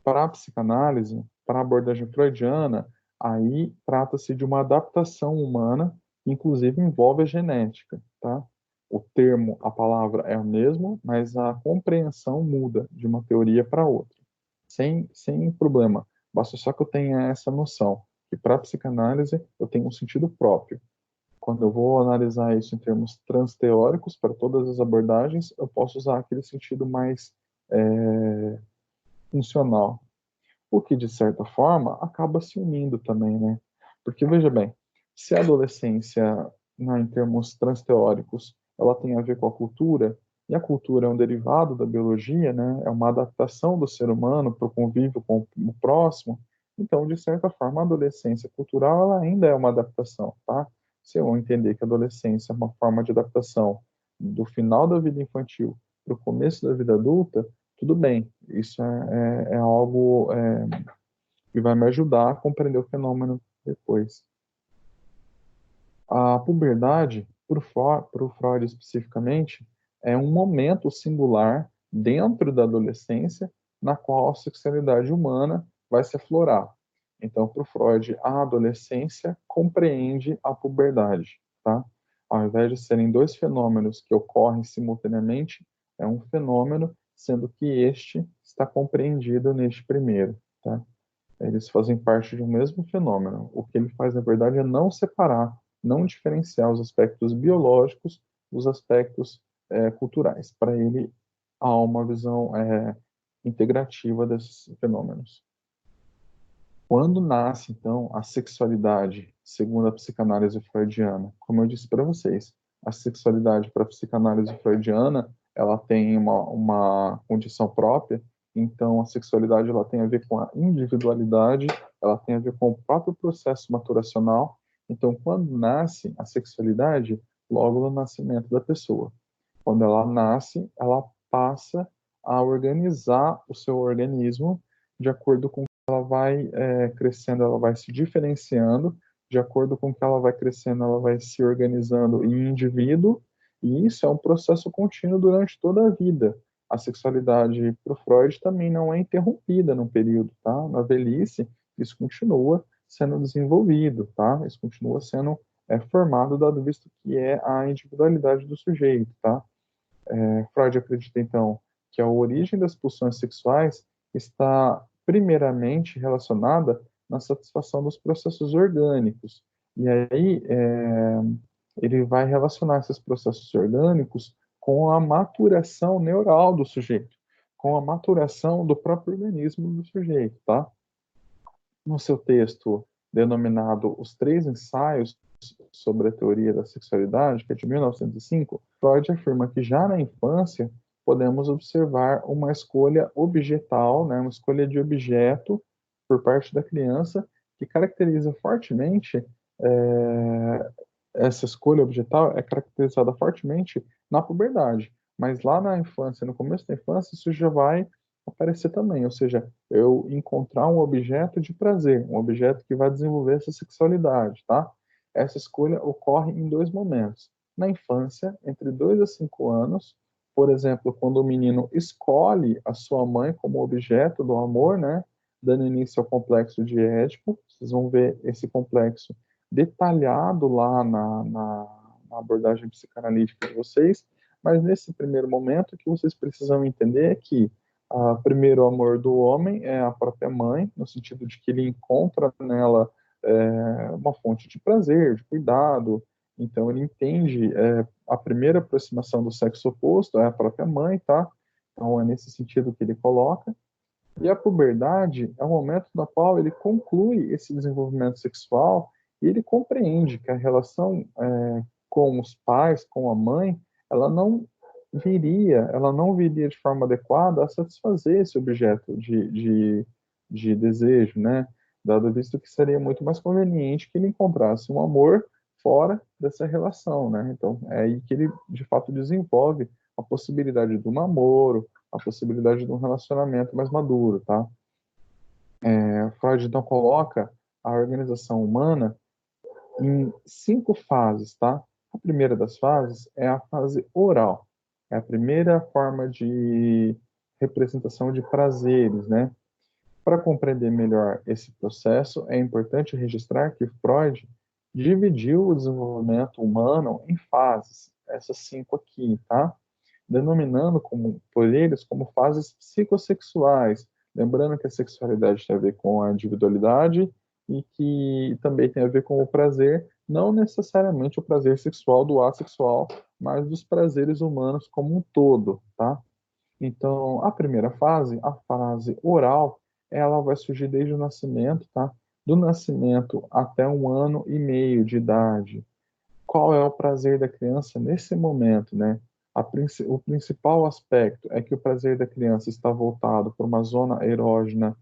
Para a psicanálise, para a abordagem freudiana, aí trata-se de uma adaptação humana, que inclusive envolve a genética, tá? O termo, a palavra é o mesmo, mas a compreensão muda de uma teoria para outra. Sem problema. Basta só que eu tenha essa noção, que para a psicanálise eu tenho um sentido próprio. Quando eu vou analisar isso em termos transteóricos, para todas as abordagens, eu posso usar aquele sentido mais funcional. O que, de certa forma, acaba se unindo também, né? Porque, veja bem, se a adolescência, né, em termos transteóricos, ela tem a ver com a cultura, e a cultura é um derivado da biologia, né? É uma adaptação do ser humano para o convívio com o próximo. Então, de certa forma, a adolescência cultural ela ainda é uma adaptação, tá? Se eu entender que a adolescência é uma forma de adaptação do final da vida infantil para o começo da vida adulta, tudo bem. Isso é algo que vai me ajudar a compreender o fenômeno depois. A puberdade, para o Freud especificamente, é um momento singular dentro da adolescência na qual a sexualidade humana vai se aflorar. Então, para o Freud, a adolescência compreende a puberdade, tá? Ao invés de serem dois fenômenos que ocorrem simultaneamente, é um fenômeno, sendo que este está compreendido neste primeiro, tá? Eles fazem parte de um mesmo fenômeno. O que ele faz, na verdade, é não separar, não diferenciar os aspectos biológicos dos aspectos culturais. Para ele, há uma visão integrativa desses fenômenos. Quando nasce, então, a sexualidade, segundo a psicanálise freudiana? Como eu disse para vocês, a sexualidade para a psicanálise freudiana, ela tem uma condição própria, então a sexualidade ela tem a ver com a individualidade, ela tem a ver com o próprio processo maturacional. Então, quando nasce a sexualidade, logo no nascimento da pessoa. Quando ela nasce, ela passa a organizar o seu organismo de acordo com ela vai crescendo, ela vai se diferenciando, de acordo com que ela vai crescendo, ela vai se organizando em indivíduo, e isso é um processo contínuo durante toda a vida. A sexualidade para o Freud também não é interrompida num período, tá? Na velhice, isso continua sendo desenvolvido, tá? Isso continua sendo formado, dado visto que é a individualidade do sujeito, tá? Freud acredita, então, que a origem das pulsões sexuais está primeiramente relacionada na satisfação dos processos orgânicos. E aí ele vai relacionar esses processos orgânicos com a maturação neural do sujeito, com a maturação do próprio organismo do sujeito, tá? No seu texto denominado Os Três Ensaios sobre a Teoria da Sexualidade, que é de 1905, Freud afirma que já na infância podemos observar uma escolha objetal, né, uma escolha de objeto por parte da criança que caracteriza fortemente essa escolha objetal é caracterizada fortemente na puberdade, mas lá na infância, no começo da infância, isso já vai aparecer também, ou seja, eu encontrar um objeto de prazer, um objeto que vai desenvolver essa sexualidade, tá? Essa escolha ocorre em dois momentos. Na infância, entre 2 a 5 anos, por exemplo, quando o menino escolhe a sua mãe como objeto do amor, né? Dando início ao complexo de Édipo, vocês vão ver esse complexo detalhado lá na abordagem psicanalítica de vocês, mas nesse primeiro momento o que vocês precisam entender é que primeiro o amor do homem é a própria mãe, no sentido de que ele encontra nela uma fonte de prazer, de cuidado, então ele entende a primeira aproximação do sexo oposto é a própria mãe, tá? Então é nesse sentido que ele coloca. E a puberdade é o momento no qual ele conclui esse desenvolvimento sexual e ele compreende que a relação com os pais, com a mãe, ela não viria de forma adequada a satisfazer esse objeto de desejo, né? Dado visto que seria muito mais conveniente que ele encontrasse um amor fora dessa relação, né? Então, é aí que ele, de fato, desenvolve a possibilidade do namoro, a possibilidade de um relacionamento mais maduro, tá? Freud então coloca a organização humana em 5 fases, tá? A primeira das fases é a fase oral, é a primeira forma de representação de prazeres, né? Para compreender melhor esse processo, é importante registrar que Freud dividiu o desenvolvimento humano em fases. essas 5 aqui, tá? Denominando por eles como fases psicossexuais. Lembrando que a sexualidade tem a ver com a individualidade e que também tem a ver com o prazer, não necessariamente o prazer sexual do ato sexual, mas dos prazeres humanos como um todo, tá? Então, a primeira fase, a fase oral, ela vai surgir desde o nascimento, tá? Do nascimento até 1 ano e meio de idade. Qual é o prazer da criança nesse momento, né? O principal aspecto é que o prazer da criança está voltado para uma zona erógena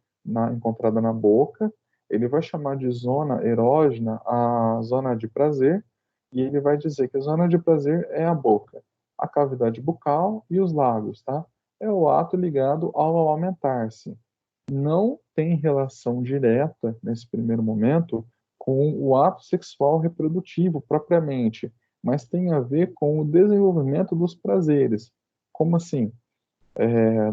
encontrada na boca. Ele vai chamar de zona erógena a zona de prazer, e ele vai dizer que a zona de prazer é a boca, a cavidade bucal e os lábios, tá? É o ato ligado ao aumentar-se. Não tem relação direta, nesse primeiro momento, com o ato sexual reprodutivo propriamente, mas tem a ver com o desenvolvimento dos prazeres. Como assim?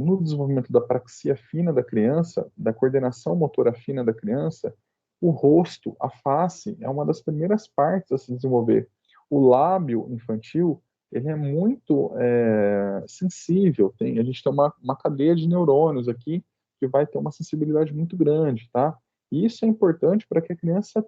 No desenvolvimento da praxia fina da criança, da coordenação motora fina da criança, o rosto, a face, é uma das primeiras partes a se desenvolver. O lábio infantil, ele é muito sensível. A gente tem uma cadeia de neurônios aqui que vai ter uma sensibilidade muito grande, tá? E isso é importante para que a criança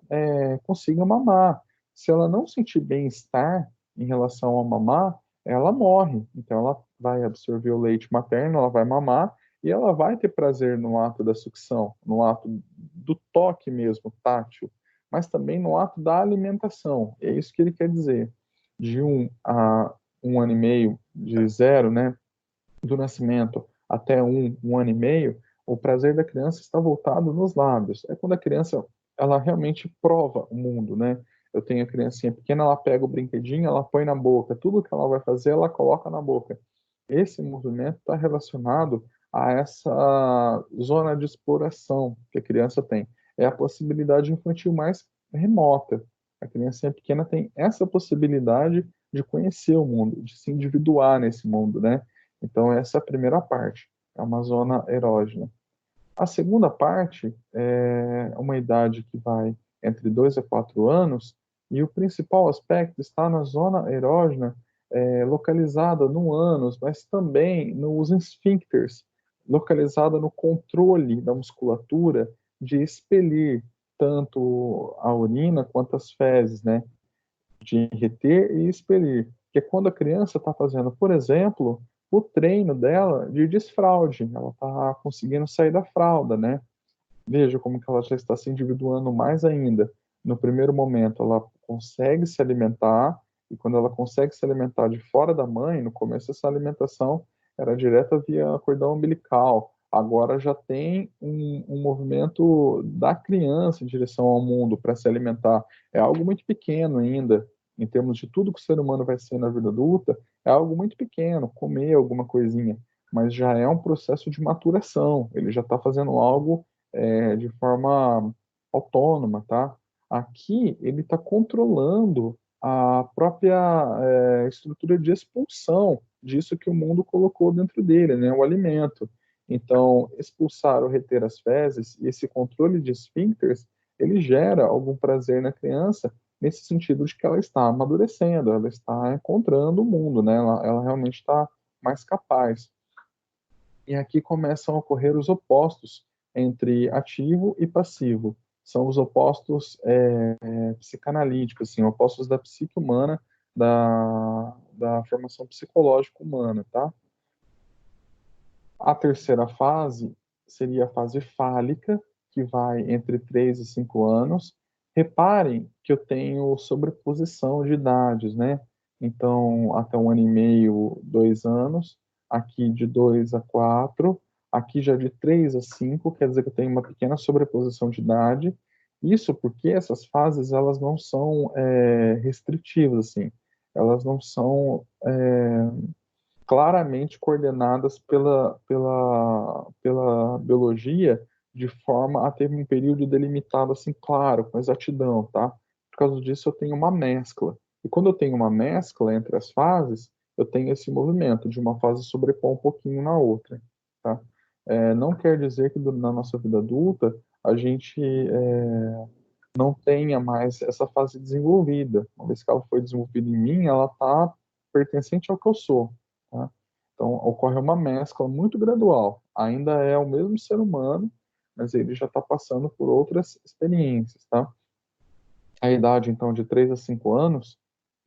consiga mamar. Se ela não sentir bem-estar em relação ao mamar, ela morre. Então, ela vai absorver o leite materno, ela vai mamar e ela vai ter prazer no ato da sucção, no ato do toque mesmo, tátil, mas também no ato da alimentação. É isso que ele quer dizer. De 1 a 1 ano e meio, de 0, né, do nascimento até 1 ano e meio, o prazer da criança está voltado nos lábios. É quando a criança ela realmente prova o mundo, né? Eu tenho a criancinha pequena, ela pega o brinquedinho, ela põe na boca, tudo que ela vai fazer, ela coloca na boca. Esse movimento está relacionado a essa zona de exploração que a criança tem. É a possibilidade infantil mais remota. A criancinha pequena tem essa possibilidade de conhecer o mundo, de se individuar nesse mundo, né? Então, essa é a primeira parte, é uma zona erógena. A segunda parte é uma idade que vai entre 2 a 4 anos, e o principal aspecto está na zona erógena, localizada no ânus, mas também nos esfíncteres, localizada no controle da musculatura de expelir tanto a urina quanto as fezes, né? De reter e expelir. Que é quando a criança está fazendo, por exemplo, o treino dela de desfraude. Ela está conseguindo sair da fralda, né? Veja como que ela já está se individuando mais ainda. No primeiro momento, ela consegue se alimentar, e quando ela consegue se alimentar de fora da mãe, no começo essa alimentação era direta via cordão umbilical. Agora já tem um movimento da criança em direção ao mundo para se alimentar. É algo muito pequeno ainda, em termos de tudo que o ser humano vai ser na vida adulta, é algo muito pequeno, comer alguma coisinha, mas já é um processo de maturação. Ele já está fazendo algo de forma autônoma, tá? Aqui ele está controlando a própria estrutura de expulsão disso que o mundo colocou dentro dele, né? O alimento. Então, expulsar ou reter as fezes e esse controle de esfíncteres, ele gera algum prazer na criança nesse sentido de que ela está amadurecendo, ela está encontrando o mundo, né? Ela realmente está mais capaz. E aqui começam a ocorrer os opostos entre ativo e passivo. São os opostos psicanalíticos, assim, opostos da psique humana, da formação psicológica humana, tá? A terceira fase seria a fase fálica, que vai entre 3 e 5 anos. Reparem que eu tenho sobreposição de idades, né? Então, até 1 ano e meio, 2 anos, aqui de 2 a 4, aqui já de 3 a 5, quer dizer que eu tenho uma pequena sobreposição de idade. Isso porque essas fases, elas não são restritivas, assim. Elas não são claramente coordenadas pela biologia de forma a ter um período delimitado assim claro, com exatidão, tá? Por causa disso eu tenho uma mescla. E quando eu tenho uma mescla entre as fases, eu tenho esse movimento de uma fase sobrepor um pouquinho na outra, tá? Não quer dizer que na nossa vida adulta a gente não tenha mais essa fase desenvolvida. Uma vez que ela foi desenvolvida em mim, ela está pertencente ao que eu sou, tá? Então, ocorre uma mescla muito gradual. Ainda é o mesmo ser humano, mas ele já está passando por outras experiências, tá? A idade, então, de 3 a 5 anos,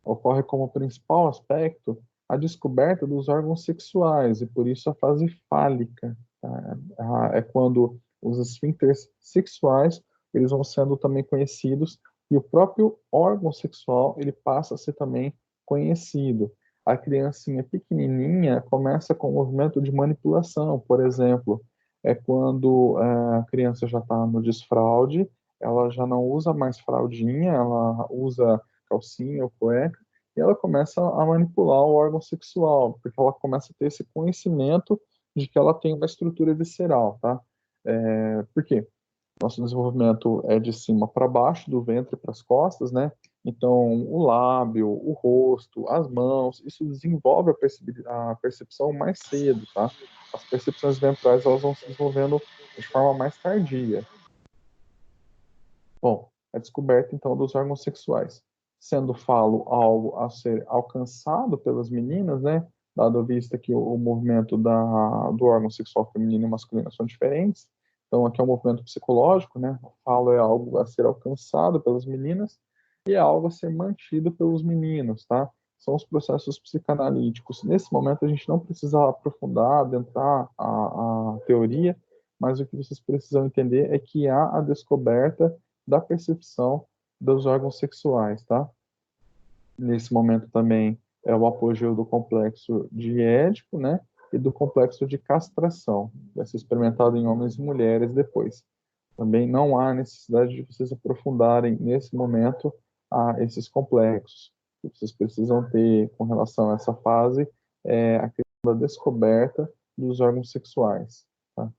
ocorre como principal aspecto a descoberta dos órgãos sexuais, e por isso a fase fálica, tá? É quando os esfíncteres sexuais, eles vão sendo também conhecidos, e o próprio órgão sexual, ele passa a ser também conhecido. A criancinha pequenininha começa com o movimento de manipulação, por exemplo, é quando a criança já está no desfraude, ela já não usa mais fraldinha, ela usa calcinha ou cueca, e ela começa a manipular o órgão sexual, porque ela começa a ter esse conhecimento de que ela tem uma estrutura visceral, tá? Por quê? Nosso desenvolvimento é de cima para baixo, do ventre para as costas, né? Então, o lábio, o rosto, as mãos, isso desenvolve a percepção mais cedo, tá? As percepções ventrais, elas vão se desenvolvendo de forma mais tardia. Bom, a descoberta, então, dos órgãos sexuais. Sendo falo algo a ser alcançado pelas meninas, né? Dado a vista que o movimento do órgão sexual feminino e masculino são diferentes. Então, aqui é um movimento psicológico, né? O falo é algo a ser alcançado pelas meninas e é algo a ser mantido pelos meninos, tá? São os processos psicanalíticos. Nesse momento, a gente não precisa aprofundar, adentrar a teoria, mas o que vocês precisam entender é que há a descoberta da percepção dos órgãos sexuais, tá? Nesse momento também é o apogeu do complexo de Édipo, né? E do complexo de castração. Vai ser experimentado em homens e mulheres depois. Também não há necessidade de vocês aprofundarem nesse momento a esses complexos. O que vocês precisam ter com relação a essa fase é a questão da descoberta dos órgãos sexuais. Tá?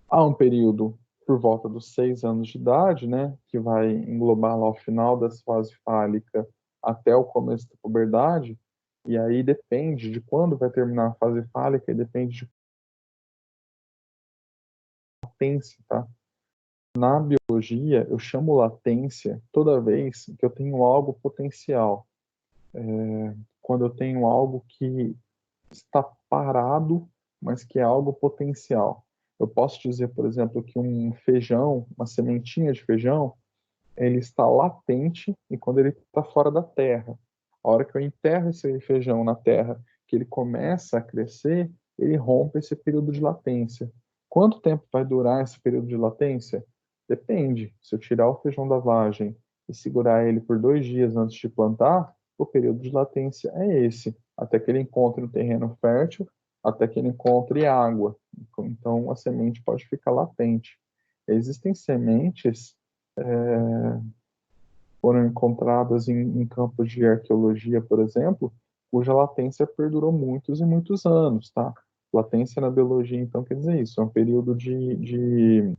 Há um período por volta dos 6 anos de idade, né, que vai englobar lá o final da fase fálica até o começo da puberdade, e aí depende de quando vai terminar a fase fálica, e depende de latência, tá? Na biologia, eu chamo latência toda vez que eu tenho algo potencial. Quando eu tenho algo que está parado, mas que é algo potencial. Eu posso dizer, por exemplo, que um feijão, uma sementinha de feijão, ele está latente e quando ele está fora da terra. A hora que eu enterro esse feijão na terra, que ele começa a crescer, ele rompe esse período de latência. Quanto tempo vai durar esse período de latência? Depende. Se eu tirar o feijão da vagem e segurar ele por 2 dias antes de plantar, o período de latência é esse, até que ele encontre um terreno fértil, até que ele encontre água. Então, a semente pode ficar latente. Existem sementes foram encontradas em campos de arqueologia, por exemplo, cuja latência perdurou muitos e muitos anos, tá? Latência na biologia, então, quer dizer isso, é um período de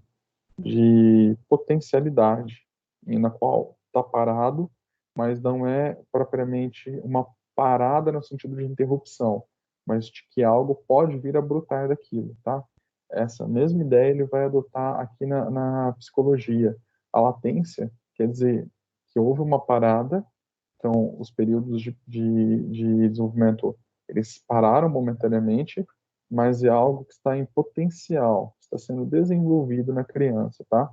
potencialidade, na qual está parado, mas não é propriamente uma parada no sentido de interrupção, mas de que algo pode vir a brotar daquilo, tá? Essa mesma ideia ele vai adotar aqui na psicologia. A latência quer dizer que houve uma parada, então os períodos de desenvolvimento eles pararam momentaneamente, mas é algo que está em potencial, está sendo desenvolvido na criança, tá?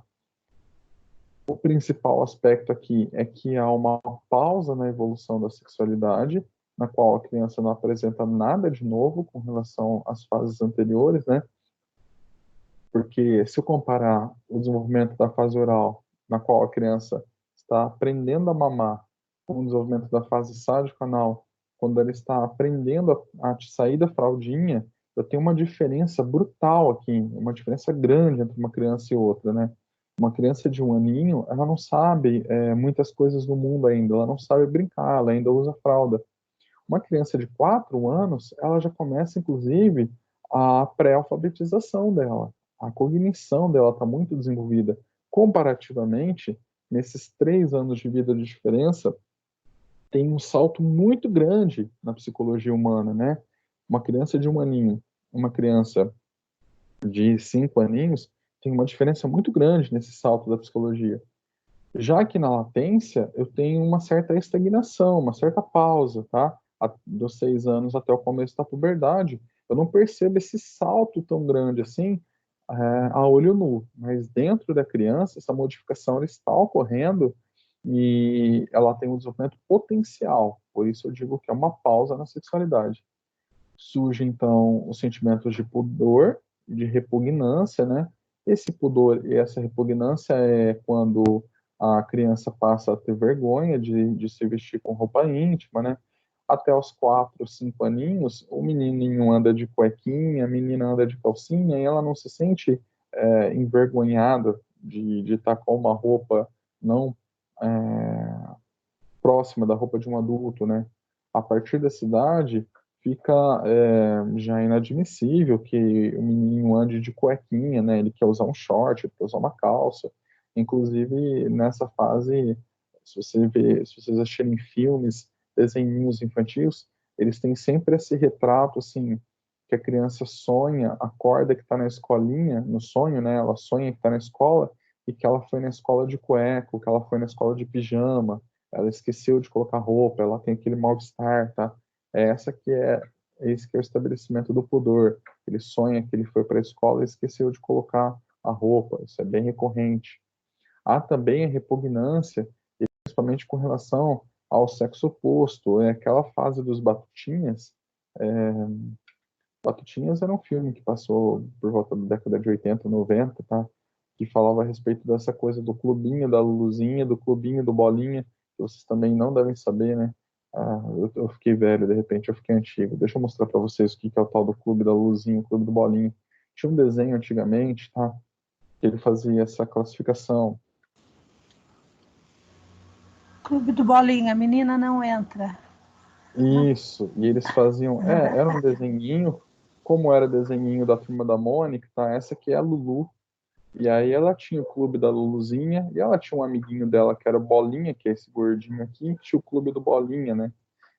O principal aspecto aqui é que há uma pausa na evolução da sexualidade, na qual a criança não apresenta nada de novo com relação às fases anteriores, né? Porque se eu comparar o desenvolvimento da fase oral, na qual a criança está aprendendo a mamar, com o desenvolvimento da fase sádico-anal, quando ela está aprendendo a sair da fraldinha, eu tenho uma diferença brutal aqui, uma diferença grande entre uma criança e outra, né? Uma criança de 1 aninho, ela não sabe muitas coisas do mundo ainda, ela não sabe brincar, ela ainda usa fralda. Uma criança de 4 anos, ela já começa, inclusive, a pré-alfabetização dela. A cognição dela está muito desenvolvida. Comparativamente, nesses 3 anos de vida de diferença, tem um salto muito grande na psicologia humana, né? Uma criança de 1 aninho, uma criança de 5 aninhos, tem uma diferença muito grande nesse salto da psicologia. Já que na latência, eu tenho uma certa estagnação, uma certa pausa, tá? dos 6 anos até o começo da puberdade. Eu não percebo esse salto tão grande assim, a olho nu, mas dentro da criança, essa modificação ela está ocorrendo e ela tem um desenvolvimento potencial, por isso eu digo que é uma pausa na sexualidade. Surge então os sentimentos de pudor e de repugnância, né? Esse pudor e essa repugnância é quando a criança passa a ter vergonha de se vestir com roupa íntima, né? Até os 4, 5 aninhos, o menininho anda de cuequinha, a menina anda de calcinha, e ela não se sente envergonhada de estar com uma roupa não próxima da roupa de um adulto, né? A partir dessa idade, fica já inadmissível que o menino ande de cuequinha, né? Ele quer usar um short, ele quer usar uma calça. Inclusive, nessa fase, se vocês assistirem filmes, desenhinhos infantis, eles têm sempre esse retrato, assim, que a criança sonha, acorda que está na escolinha, no sonho, né? Ela sonha que está na escola e que ela foi na escola de cueca, que ela foi na escola de pijama, ela esqueceu de colocar roupa, ela tem aquele mal-estar, tá? Esse que é o estabelecimento do pudor. Ele sonha que ele foi para a escola e esqueceu de colocar a roupa. Isso é bem recorrente. Há também a repugnância, principalmente com relação ao sexo oposto. É aquela fase dos Batutinhas. Batutinhas era um filme que passou por volta da década de 80, 90, tá? Que falava a respeito dessa coisa do clubinho da Luluzinha, do clubinho do Bolinha, que vocês também não devem saber, né? Eu fiquei velho, de repente eu fiquei antigo. Deixa eu mostrar para vocês o que é o tal do clube da Luluzinha, o clube do Bolinha. Tinha um desenho antigamente, tá? Que ele fazia essa classificação. Clube do Bolinha, a menina não entra. Isso, e eles faziam, era um desenhinho, como era desenhinho da Turma da Mônica, tá? Essa aqui é a Lulu. E aí ela tinha o clube da Luluzinha, e ela tinha um amiguinho dela que era o Bolinha, que é esse gordinho aqui, que tinha o clube do Bolinha, né?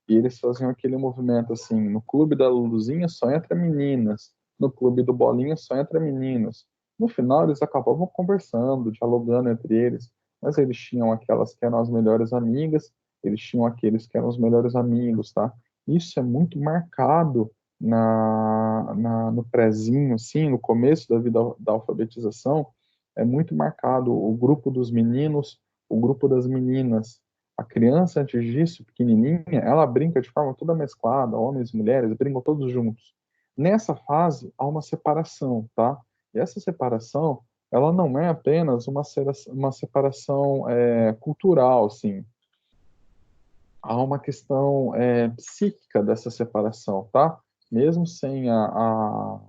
E eles faziam aquele movimento assim, no clube da Luluzinha só entra meninas, no clube do Bolinha só entra meninos. No final eles acabavam conversando, dialogando entre eles, mas eles tinham aquelas que eram as melhores amigas, eles tinham aqueles que eram os melhores amigos, tá? Isso é muito marcado no prezinho, assim, no começo da vida da alfabetização, é muito marcado o grupo dos meninos, o grupo das meninas. A criança, antes disso, pequenininha, ela brinca de forma toda mesclada, homens e mulheres brincam todos juntos. Nessa fase, há uma separação, tá? E essa separação, ela não é apenas uma separação cultural, assim. Há uma questão psíquica dessa separação, tá? Mesmo sem a,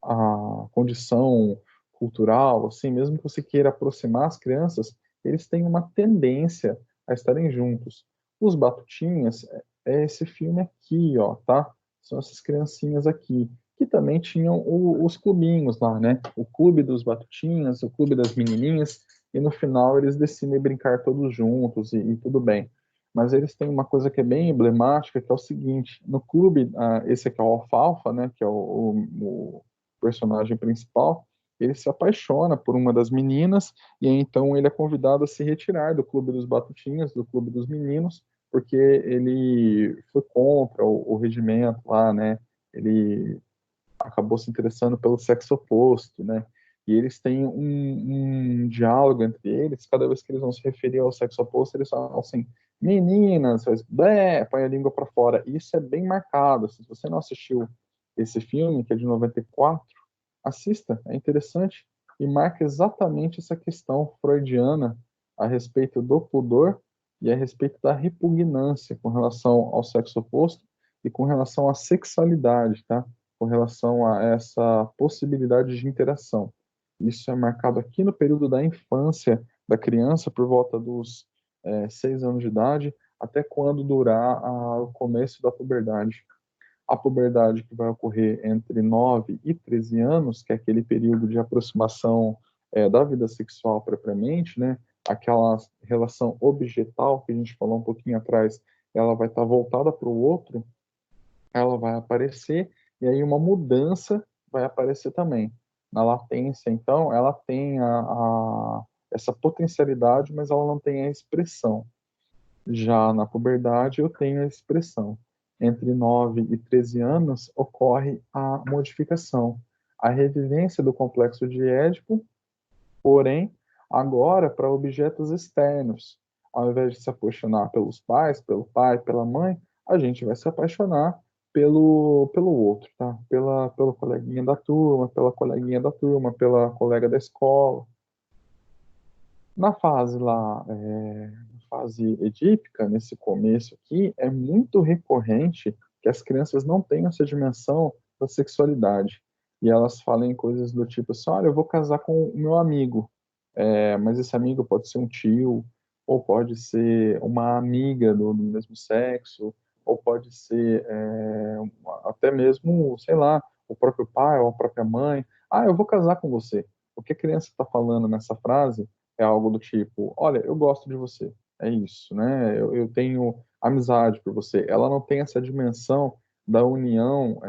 a condição cultural, assim, mesmo que você queira aproximar as crianças, eles têm uma tendência a estarem juntos. Os Batutinhas é esse filme aqui, ó, tá? São essas criancinhas aqui, que também tinham os clubinhos lá, né? O clube dos Batutinhas, o clube das menininhas, e no final eles decidem brincar todos juntos e tudo bem. Mas eles têm uma coisa que é bem emblemática, que é o seguinte, no clube, esse aqui é o Alfalfa, né, que é o personagem principal, ele se apaixona por uma das meninas e então ele é convidado a se retirar do clube dos Batutinhas, do clube dos meninos, porque ele foi contra o regimento lá, né? Ele acabou se interessando pelo sexo oposto, né? E eles têm um diálogo entre eles, cada vez que eles vão se referir ao sexo oposto, eles falam assim, meninas, põe a língua para fora. Isso é bem marcado. Se você não assistiu esse filme, que é de 94, assista, é interessante e marca exatamente essa questão freudiana a respeito do pudor e a respeito da repugnância com relação ao sexo oposto e com relação à sexualidade, tá? Com relação a essa possibilidade de interação. Isso é marcado aqui no período da infância da criança, por volta dos 6 anos de idade, até quando durar o começo da puberdade. A puberdade que vai ocorrer entre 9 e 13 anos, que é aquele período de aproximação da vida sexual propriamente, né? Aquela relação objetal que a gente falou um pouquinho atrás, ela vai estar voltada para o outro, ela vai aparecer, e aí uma mudança vai aparecer também. Na latência, então, ela tem essa potencialidade, mas ela não tem a expressão. Já na puberdade, eu tenho a expressão. Entre 9 e 13 anos ocorre a modificação, a revivência do complexo de Édipo, porém, agora para objetos externos. Ao invés de se apaixonar pelos pais, pelo pai, pela mãe, a gente vai se apaixonar pelo outro, tá? Pelo coleguinha da turma, pela coleguinha da turma, pela colega da escola. Na fase lá, na fase edípica, nesse começo aqui, é muito recorrente que as crianças não tenham essa dimensão da sexualidade. E elas falem coisas do tipo assim, olha, eu vou casar com o meu amigo, mas esse amigo pode ser um tio, ou pode ser uma amiga do mesmo sexo, ou pode ser até mesmo, sei lá, o próprio pai ou a própria mãe. Ah, eu vou casar com você. O que a criança está falando nessa frase é algo do tipo, olha, eu gosto de você, é isso, né? Eu tenho amizade por você. Ela não tem essa dimensão da união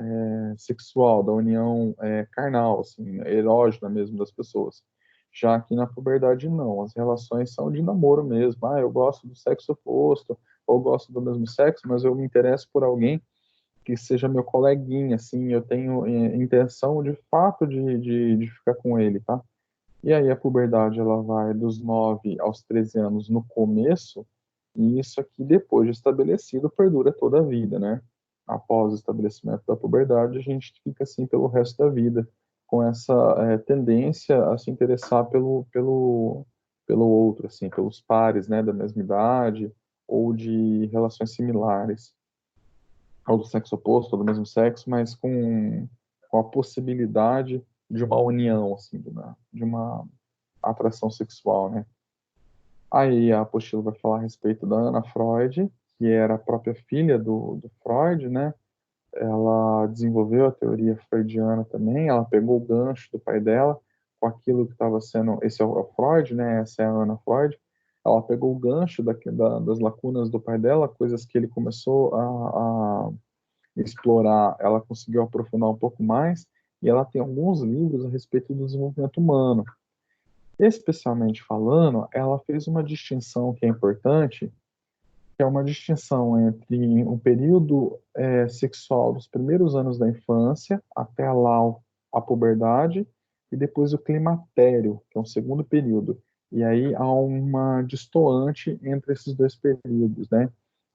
sexual, da união carnal, assim, erógena mesmo das pessoas. Já que na puberdade não, as relações são de namoro mesmo. Ah, eu gosto do sexo oposto, ou gosto do mesmo sexo, mas eu me interesso por alguém que seja meu coleguinha, assim, eu tenho intenção de fato de ficar com ele, tá? E aí a puberdade ela vai dos 9 aos 13 anos no começo, e isso aqui depois de estabelecido perdura toda a vida, né? Após o estabelecimento da puberdade, a gente fica assim pelo resto da vida, com essa tendência a se interessar pelo outro, assim, pelos pares, né, da mesma idade ou de relações similares ao do sexo oposto, ou do mesmo sexo, mas com a possibilidade de uma união, assim, de uma atração sexual, né? Aí a apostila vai falar a respeito da Ana Freud, que era a própria filha do Freud, né? Ela desenvolveu a teoria freudiana também, ela pegou o gancho do pai dela com aquilo que estava sendo, esse é o Freud, né? Essa é a Ana Freud. Ela pegou o gancho das lacunas do pai dela, coisas que ele começou a explorar, ela conseguiu aprofundar um pouco mais, e ela tem alguns livros a respeito do desenvolvimento humano. Especialmente falando, ela fez uma distinção que é importante, que é uma distinção entre um período sexual dos primeiros anos da infância até lá a puberdade e depois o climatério, que é um segundo período. E aí há uma distoante entre esses dois períodos, né?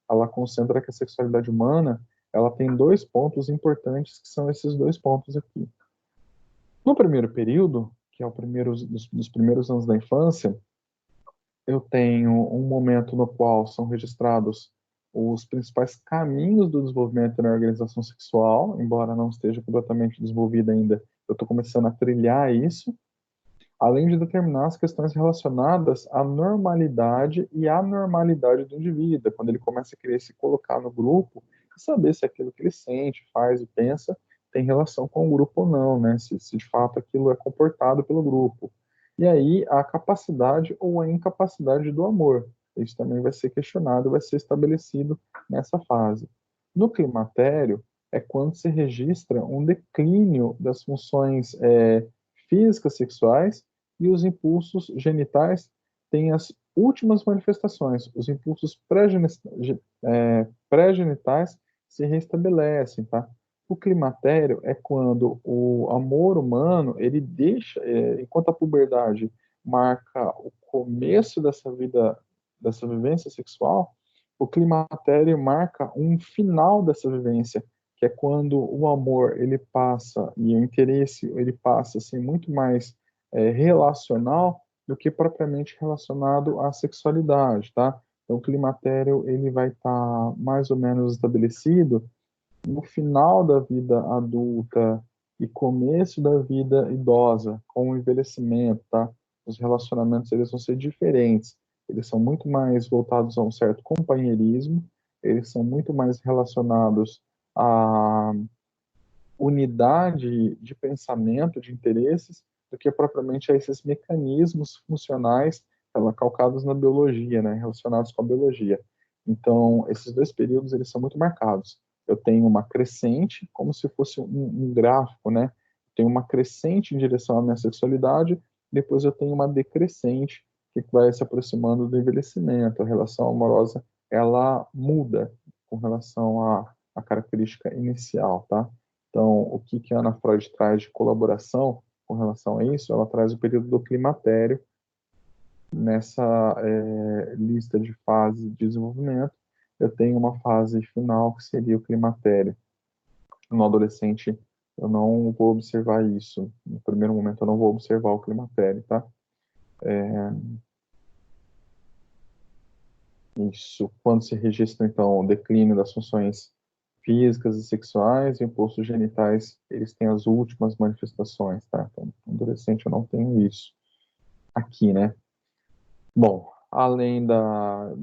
Ela concentra que a sexualidade humana ela tem dois pontos importantes que são esses dois pontos aqui. No primeiro período, que é o primeiro dos primeiros anos da infância, eu tenho um momento no qual são registrados os principais caminhos do desenvolvimento na organização sexual, embora não esteja completamente desenvolvida ainda, eu estou começando a trilhar isso, além de determinar as questões relacionadas à normalidade e anormalidade do indivíduo, quando ele começa a querer se colocar no grupo e saber se aquilo que ele sente, faz e pensa tem relação com o grupo ou não, né? Se de fato aquilo é comportado pelo grupo. E aí a capacidade ou a incapacidade do amor. Isso também vai ser questionado, vai ser estabelecido nessa fase. No climatério é quando se registra um declínio das funções físicas sexuais e os impulsos genitais têm as últimas manifestações. Os impulsos pré-genitais se restabelecem, tá? O climatério é quando o amor humano, ele deixa, enquanto a puberdade marca o começo dessa vida, dessa vivência sexual, o climatério marca um final dessa vivência, que é quando o amor ele passa e o interesse ele passa a ser muito mais relacional do que propriamente relacionado à sexualidade, tá? Então, o climatério ele vai estar mais ou menos estabelecido no final da vida adulta e começo da vida idosa, com o envelhecimento, tá? Os relacionamentos eles vão ser diferentes. Eles são muito mais voltados a um certo companheirismo, eles são muito mais relacionados a unidade de pensamento, de interesses, do que propriamente a esses mecanismos funcionais calcados na biologia, né, relacionados com a biologia. Então, esses dois períodos, eles são muito marcados. Eu tenho uma crescente, como se fosse um gráfico, né? Tenho uma crescente em direção à minha sexualidade, depois eu tenho uma decrescente, que vai se aproximando do envelhecimento, a relação amorosa ela muda com relação à característica inicial, tá? Então, o que a Ana Freud traz de colaboração com relação a isso? Ela traz o período do climatério nessa lista de fases de desenvolvimento. Eu tenho uma fase final que seria o climatério. No adolescente, eu não vou observar isso. No primeiro momento, eu não vou observar o climatério, tá? Isso, quando se registra, então, o declínio das funções físicas e sexuais, e impulsos genitais, eles têm as últimas manifestações, tá? Então, no adolescente eu não tenho isso aqui, né? Bom, além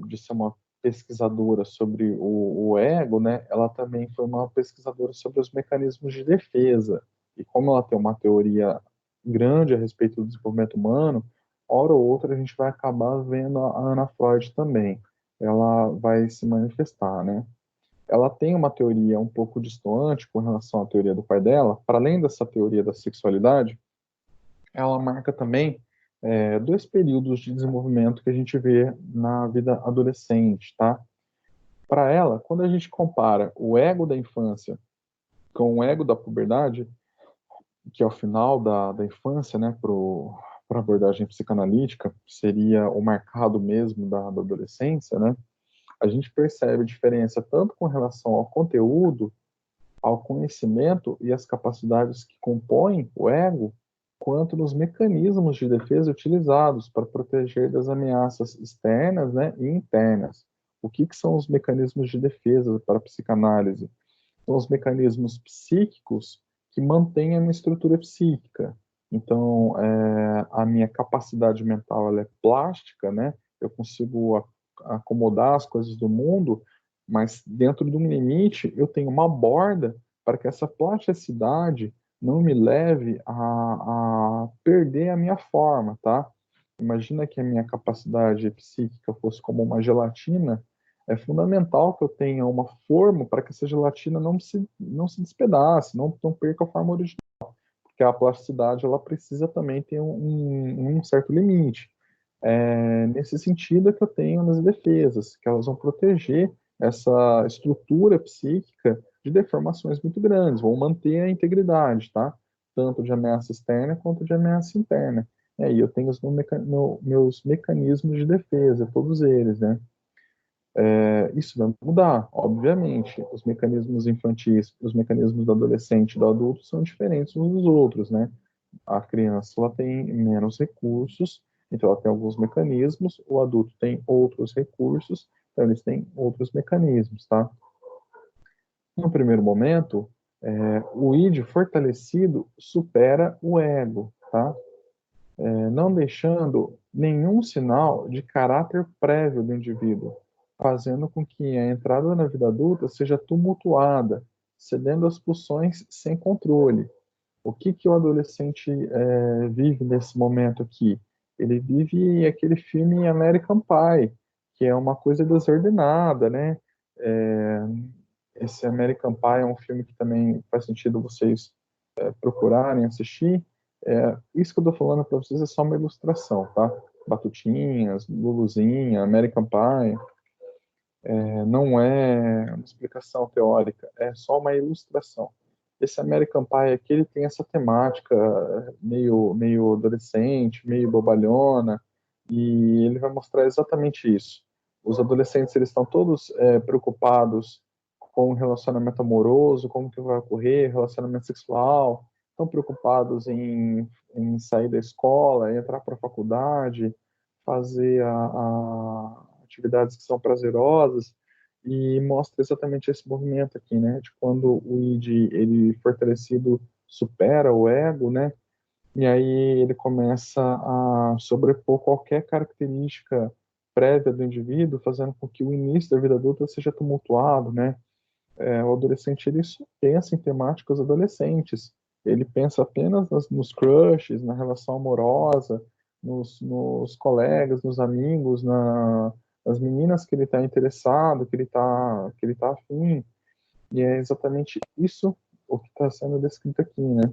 de ser uma pesquisadora sobre o ego, né, ela também foi uma pesquisadora sobre os mecanismos de defesa. E como ela tem uma teoria grande a respeito do desenvolvimento humano, hora ou outra a gente vai acabar vendo a Ana Freud também. Ela vai se manifestar, né? Ela tem uma teoria um pouco distoante com relação à teoria do pai dela. Para além dessa teoria da sexualidade, ela marca também dois períodos de desenvolvimento que a gente vê na vida adolescente, tá? Para ela, quando a gente compara o ego da infância com o ego da puberdade, que é o final da infância, né, para a abordagem psicanalítica, seria o marcado mesmo da adolescência, né? A gente percebe a diferença tanto com relação ao conteúdo, ao conhecimento e às capacidades que compõem o ego, quanto nos mecanismos de defesa utilizados para proteger das ameaças externas, né, e internas. O que são os mecanismos de defesa para a psicanálise? São os mecanismos psíquicos que mantêm a minha estrutura psíquica. Então, a minha capacidade mental ela é plástica, né? Eu consigo acomodar as coisas do mundo, mas dentro de um limite eu tenho uma borda para que essa plasticidade não me leve a perder a minha forma, tá? Imagina que a minha capacidade psíquica fosse como uma gelatina, é fundamental que eu tenha uma forma para que essa gelatina não se despedace, não perca a forma original, porque a plasticidade ela precisa também ter um certo limite. Nesse sentido é que eu tenho nas defesas, que elas vão proteger essa estrutura psíquica de deformações muito grandes, vão manter a integridade, tá? Tanto de ameaça externa quanto de ameaça interna. E aí eu tenho os meus mecanismos de defesa, todos eles, né? Isso vai mudar, obviamente. Os mecanismos infantis, os mecanismos do adolescente e do adulto são diferentes uns dos outros, né? A criança ela tem menos recursos, então ela tem alguns mecanismos, o adulto tem outros recursos, então eles têm outros mecanismos, tá? No primeiro momento, o id fortalecido supera o ego, tá? Não deixando nenhum sinal de caráter prévio do indivíduo, fazendo com que a entrada na vida adulta seja tumultuada, cedendo às pulsões sem controle. O que o adolescente vive nesse momento aqui? Ele vive aquele filme American Pie, que é uma coisa desordenada, né? É, esse American Pie é um filme que também faz sentido vocês procurarem assistir. Isso que eu estou falando para vocês é só uma ilustração, tá? Batutinhas, Luluzinha, American Pie, não é uma explicação teórica, é só uma ilustração. Esse American Pie aqui, ele tem essa temática meio adolescente, meio bobalhona, e ele vai mostrar exatamente isso. Os adolescentes, eles estão todos preocupados com o relacionamento amoroso, como que vai ocorrer, relacionamento sexual, estão preocupados em sair da escola, entrar para a faculdade, fazer atividades que são prazerosas, e mostra exatamente esse movimento aqui, né, de quando o id, ele fortalecido, supera o ego, né, e aí ele começa a sobrepor qualquer característica prévia do indivíduo, fazendo com que o início da vida adulta seja tumultuado, né. O adolescente, ele só pensa em temáticas adolescentes, ele pensa apenas nos crushes, na relação amorosa, nos colegas, nos amigos, nas meninas que ele está interessado, que ele tá afim, e é exatamente isso o que está sendo descrito aqui, né?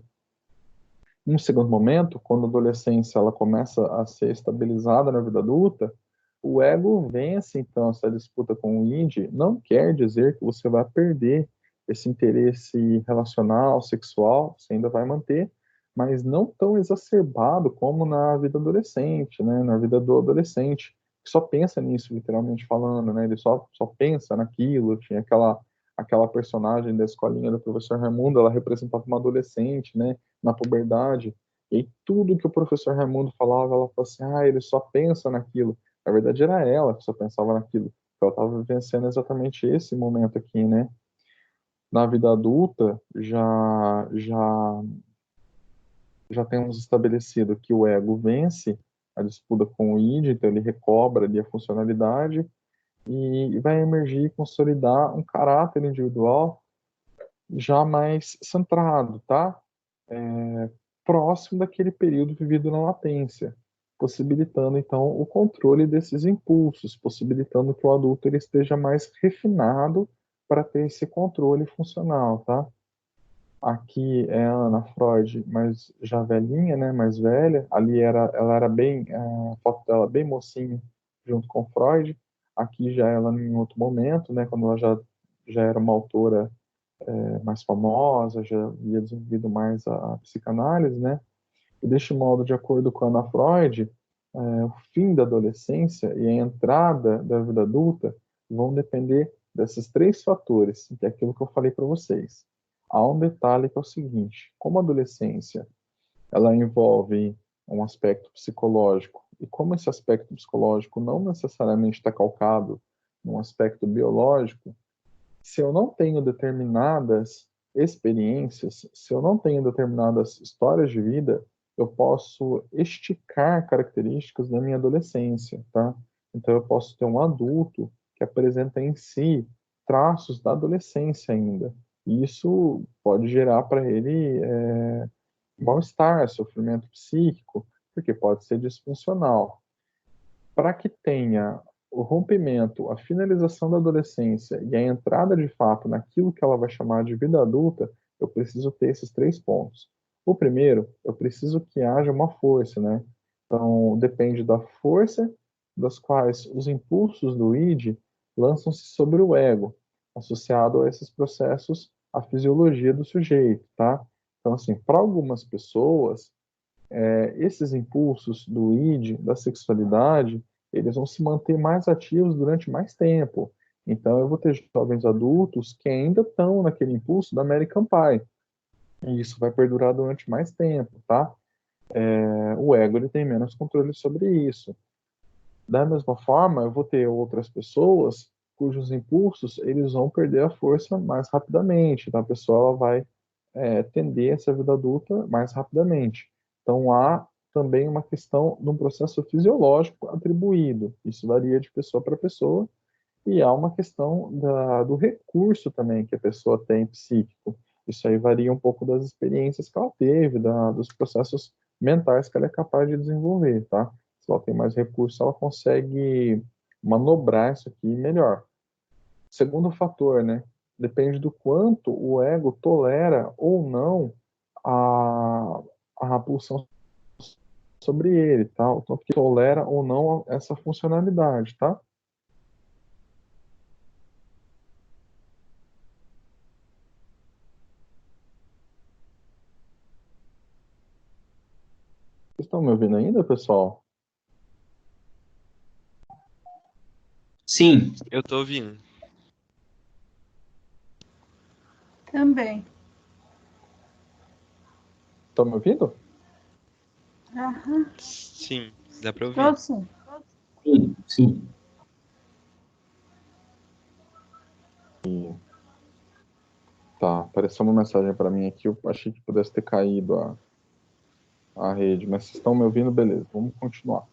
Num segundo momento, quando a adolescência ela começa a ser estabilizada na vida adulta, O ego vence, então, essa disputa com o id, não quer dizer que você vai perder esse interesse relacional, sexual, você ainda vai manter, mas não tão exacerbado como na vida adolescente, né? Na vida do adolescente, que só pensa nisso, literalmente falando, né? Ele só pensa naquilo. Tinha aquela personagem da escolinha do professor Raimundo, ela representava uma adolescente, né? Na puberdade. E aí, tudo que o professor Raimundo falava, ela falava assim, ele só pensa naquilo. Na verdade, era ela que só pensava naquilo. Ela estava vivenciando exatamente esse momento aqui, né? Na vida adulta, já temos estabelecido que o ego vence a disputa com o id, então ele recobra ali a funcionalidade e vai emergir e consolidar um caráter individual já mais centrado, tá? Próximo daquele período vivido na latência, possibilitando então o controle desses impulsos, possibilitando que o adulto ele esteja mais refinado para ter esse controle funcional, tá? Aqui é a Ana Freud, mas já velhinha, né, mais velha. Ali ela era bem, a foto dela bem mocinha, junto com Freud. Aqui já ela em outro momento, né, quando ela já era uma autora mais famosa, já havia desenvolvido mais a psicanálise, né. E deste modo, de acordo com a Ana Freud, o fim da adolescência e a entrada da vida adulta vão depender desses três fatores, que é aquilo que eu falei para vocês. Há um detalhe que é o seguinte: como a adolescência ela envolve um aspecto psicológico, e como esse aspecto psicológico não necessariamente está calcado num aspecto biológico, se eu não tenho determinadas experiências, se eu não tenho determinadas histórias de vida, eu posso esticar características da minha adolescência, tá? Então eu posso ter um adulto que apresenta em si traços da adolescência ainda. E isso pode gerar para ele mal-estar, sofrimento psíquico, porque pode ser disfuncional. Para que tenha o rompimento, a finalização da adolescência e a entrada de fato naquilo que ela vai chamar de vida adulta, eu preciso ter esses três pontos. O primeiro, eu preciso que haja uma força, né? Então, depende da força das quais os impulsos do id lançam-se sobre o ego, associado a esses processos, à fisiologia do sujeito, tá? Então, assim, para algumas pessoas, esses impulsos do id, da sexualidade, eles vão se manter mais ativos durante mais tempo. Então, eu vou ter jovens adultos que ainda estão naquele impulso da American Pie. E isso vai perdurar durante mais tempo, tá? O ego ele tem menos controle sobre isso. Da mesma forma, eu vou ter outras pessoas cujos impulsos eles vão perder a força mais rapidamente. Então, a pessoa ela vai tender essa vida adulta mais rapidamente. Então, há também uma questão de um processo fisiológico atribuído. Isso varia de pessoa para pessoa. E há uma questão do recurso também que a pessoa tem psíquico. Isso aí varia um pouco das experiências que ela teve, dos processos mentais que ela é capaz de desenvolver, tá? Se ela tem mais recurso, ela consegue manobrar isso aqui melhor. Segundo fator, né? Depende do quanto o ego tolera ou não a, a pulsão sobre ele, tá? O quanto que tolera ou não essa funcionalidade, tá? Vocês estão me ouvindo ainda, pessoal? Sim, Eu tô ouvindo. Também. Estão me ouvindo? Aham. Sim, dá pra ouvir. Tô sim. sim. Tá, apareceu uma mensagem para mim aqui, eu achei que pudesse ter caído a rede, mas vocês estão me ouvindo? Beleza, vamos continuar.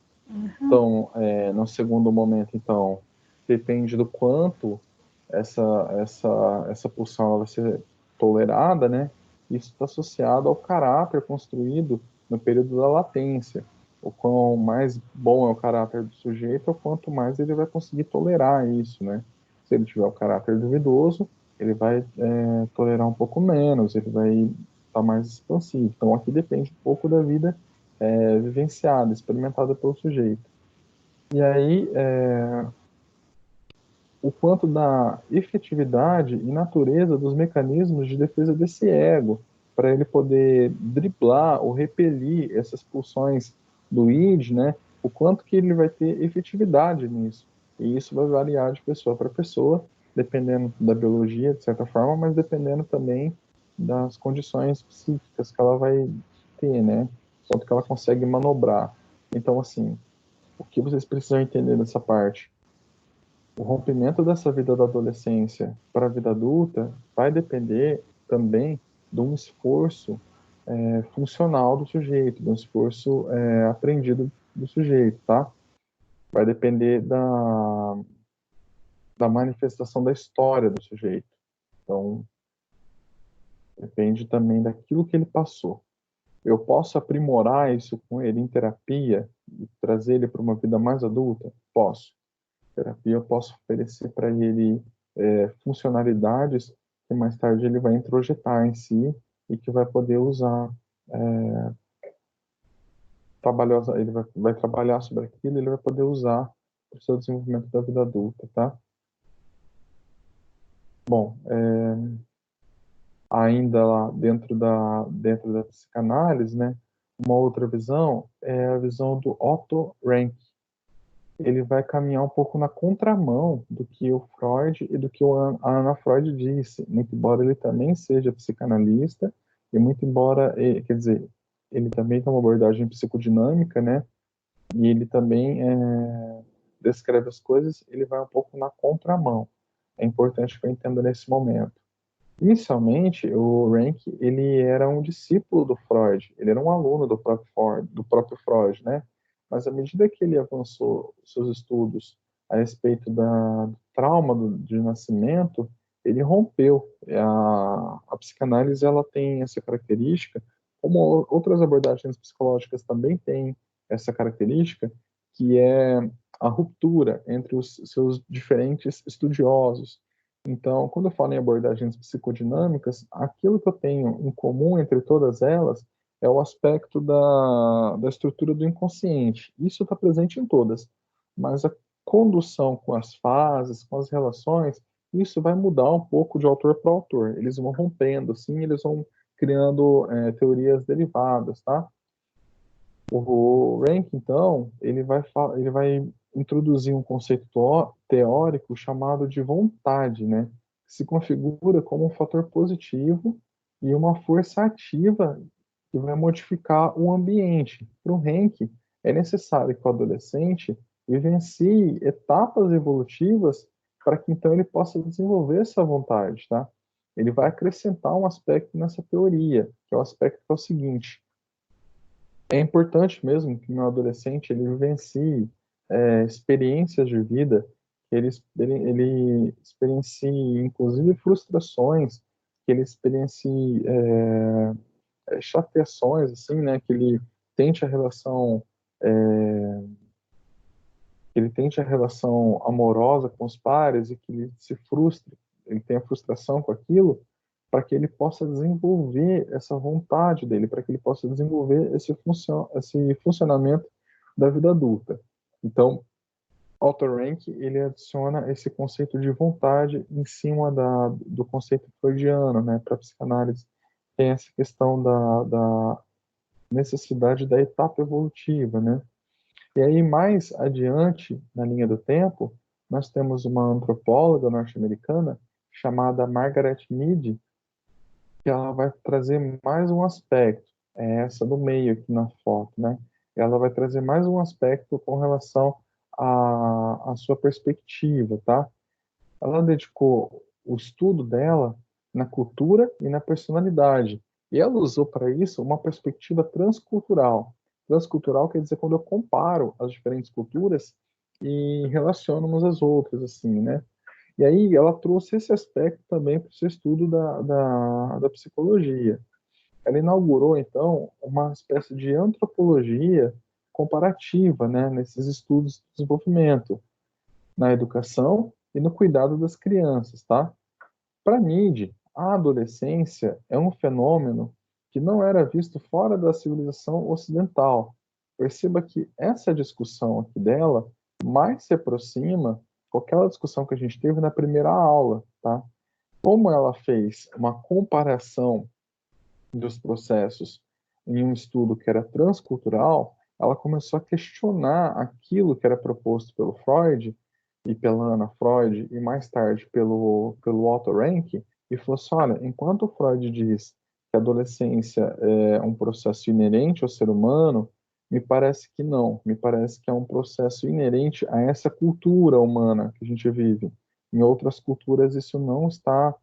Então, no segundo momento, então, depende do quanto essa pulsão vai ser tolerada, né? Isso está associado ao caráter construído no período da latência. O quão mais bom é o caráter do sujeito, o quanto mais ele vai conseguir tolerar isso, né? Se ele tiver o caráter duvidoso, ele vai tolerar um pouco menos, ele vai estar mais expansivo. Então, aqui depende um pouco da vida vivenciada, experimentada pelo sujeito. E aí, o quanto da efetividade e natureza dos mecanismos de defesa desse ego, para ele poder driblar ou repelir essas pulsões do id, né? O quanto que ele vai ter efetividade nisso. E isso vai variar de pessoa para pessoa, dependendo da biologia, de certa forma, mas dependendo também das condições psíquicas que ela vai ter, né? Quanto que ela consegue manobrar. Então, assim, o que vocês precisam entender dessa parte? O rompimento dessa vida da adolescência para a vida adulta vai depender também de um esforço funcional do sujeito, de um esforço aprendido do sujeito, tá? Vai depender da manifestação da história do sujeito. Então, depende também daquilo que ele passou. Eu posso aprimorar isso com ele em terapia e trazer ele para uma vida mais adulta? Posso. Terapia eu posso oferecer para ele funcionalidades que mais tarde ele vai introjetar em si e que vai poder usar trabalhosa, ele vai trabalhar sobre aquilo, e ele vai poder usar para o seu desenvolvimento da vida adulta, tá? Bom, ainda lá dentro da psicanálise, né? Uma outra visão é a visão do Otto Rank. Ele vai caminhar um pouco na contramão do que o Freud e do que a Ana Freud disse, muito embora ele também seja psicanalista, e muito embora, quer dizer, ele também tem uma abordagem psicodinâmica, né? E ele também descreve as coisas, ele vai um pouco na contramão. É importante que eu entenda nesse momento. Inicialmente, o Rank, ele era um discípulo do Freud, ele era um aluno do próprio Freud, né? Mas à medida que ele avançou seus estudos a respeito do trauma de nascimento, ele rompeu. A psicanálise, ela tem essa característica, como outras abordagens psicológicas também têm essa característica, que é a ruptura entre os seus diferentes estudiosos. Então, quando eu falo em abordagens psicodinâmicas, aquilo que eu tenho em comum entre todas elas é o aspecto da estrutura do inconsciente. Isso está presente em todas, mas a condução com as fases, com as relações, isso vai mudar um pouco de autor para autor. Eles vão rompendo, assim, eles vão criando teorias derivadas, tá? O Rank, então, ele vai introduzir um conceito teórico chamado de vontade, né? Que se configura como um fator positivo e uma força ativa que vai modificar o ambiente. Para o Rank, é necessário que o adolescente vivencie etapas evolutivas para que então ele possa desenvolver essa vontade, tá? Ele vai acrescentar um aspecto nessa teoria, que é o aspecto que é o seguinte: é importante mesmo que meu adolescente ele vivencie experiências de vida, que ele experiencie inclusive frustrações, que ele experiencie chateações, assim, né, que ele tente a relação é, que ele tente a relação amorosa com os pares e que ele se frustre, ele tenha frustração com aquilo, para que ele possa desenvolver essa vontade dele, para que ele possa desenvolver esse funcionamento da vida adulta. Então, Otto Rank, ele adiciona esse conceito de vontade em cima do conceito freudiano, né, para a psicanálise. Tem essa questão da necessidade da etapa evolutiva, né? E aí, mais adiante, na linha do tempo, nós temos uma antropóloga norte-americana chamada Margaret Mead, que ela vai trazer mais um aspecto, é essa do meio aqui na foto, né? Ela vai trazer mais um aspecto com relação à sua perspectiva, tá? Ela dedicou o estudo dela na cultura e na personalidade. E ela usou para isso uma perspectiva transcultural. Transcultural quer dizer quando eu comparo as diferentes culturas e relaciono umas às outras, assim, né? E aí ela trouxe esse aspecto também para o seu estudo da psicologia. Ela inaugurou, então, uma espécie de antropologia comparativa, né, nesses estudos de desenvolvimento, na educação e no cuidado das crianças, tá? Para Mead, a adolescência é um fenômeno que não era visto fora da civilização ocidental. Perceba que essa discussão aqui dela mais se aproxima com aquela discussão que a gente teve na primeira aula, tá? Como ela fez uma comparação dos processos em um estudo que era transcultural, ela começou a questionar aquilo que era proposto pelo Freud e pela Anna Freud e mais tarde pelo Otto Rank, e falou assim, olha, enquanto o Freud diz que a adolescência é um processo inerente ao ser humano, me parece que não, me parece que é um processo inerente a essa cultura humana que a gente vive. Em outras culturas isso não está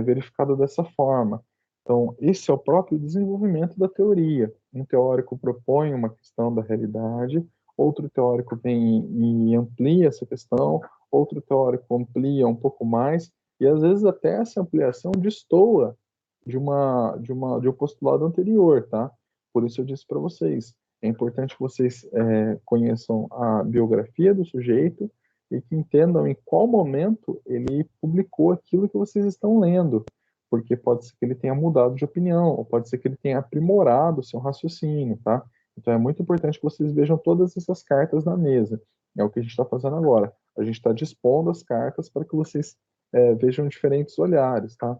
verificado dessa forma. Então, esse é o próprio desenvolvimento da teoria. Um teórico propõe uma questão da realidade, outro teórico vem e amplia essa questão, outro teórico amplia um pouco mais, e às vezes até essa ampliação destoa de um postulado anterior, tá? Por isso eu disse para vocês, é importante que vocês conheçam a biografia do sujeito e que entendam em qual momento ele publicou aquilo que vocês estão lendo, porque pode ser que ele tenha mudado de opinião, ou pode ser que ele tenha aprimorado o seu raciocínio, tá? Então é muito importante que vocês vejam todas essas cartas na mesa. É o que a gente está fazendo agora. A gente está dispondo as cartas para que vocês vejam diferentes olhares, tá?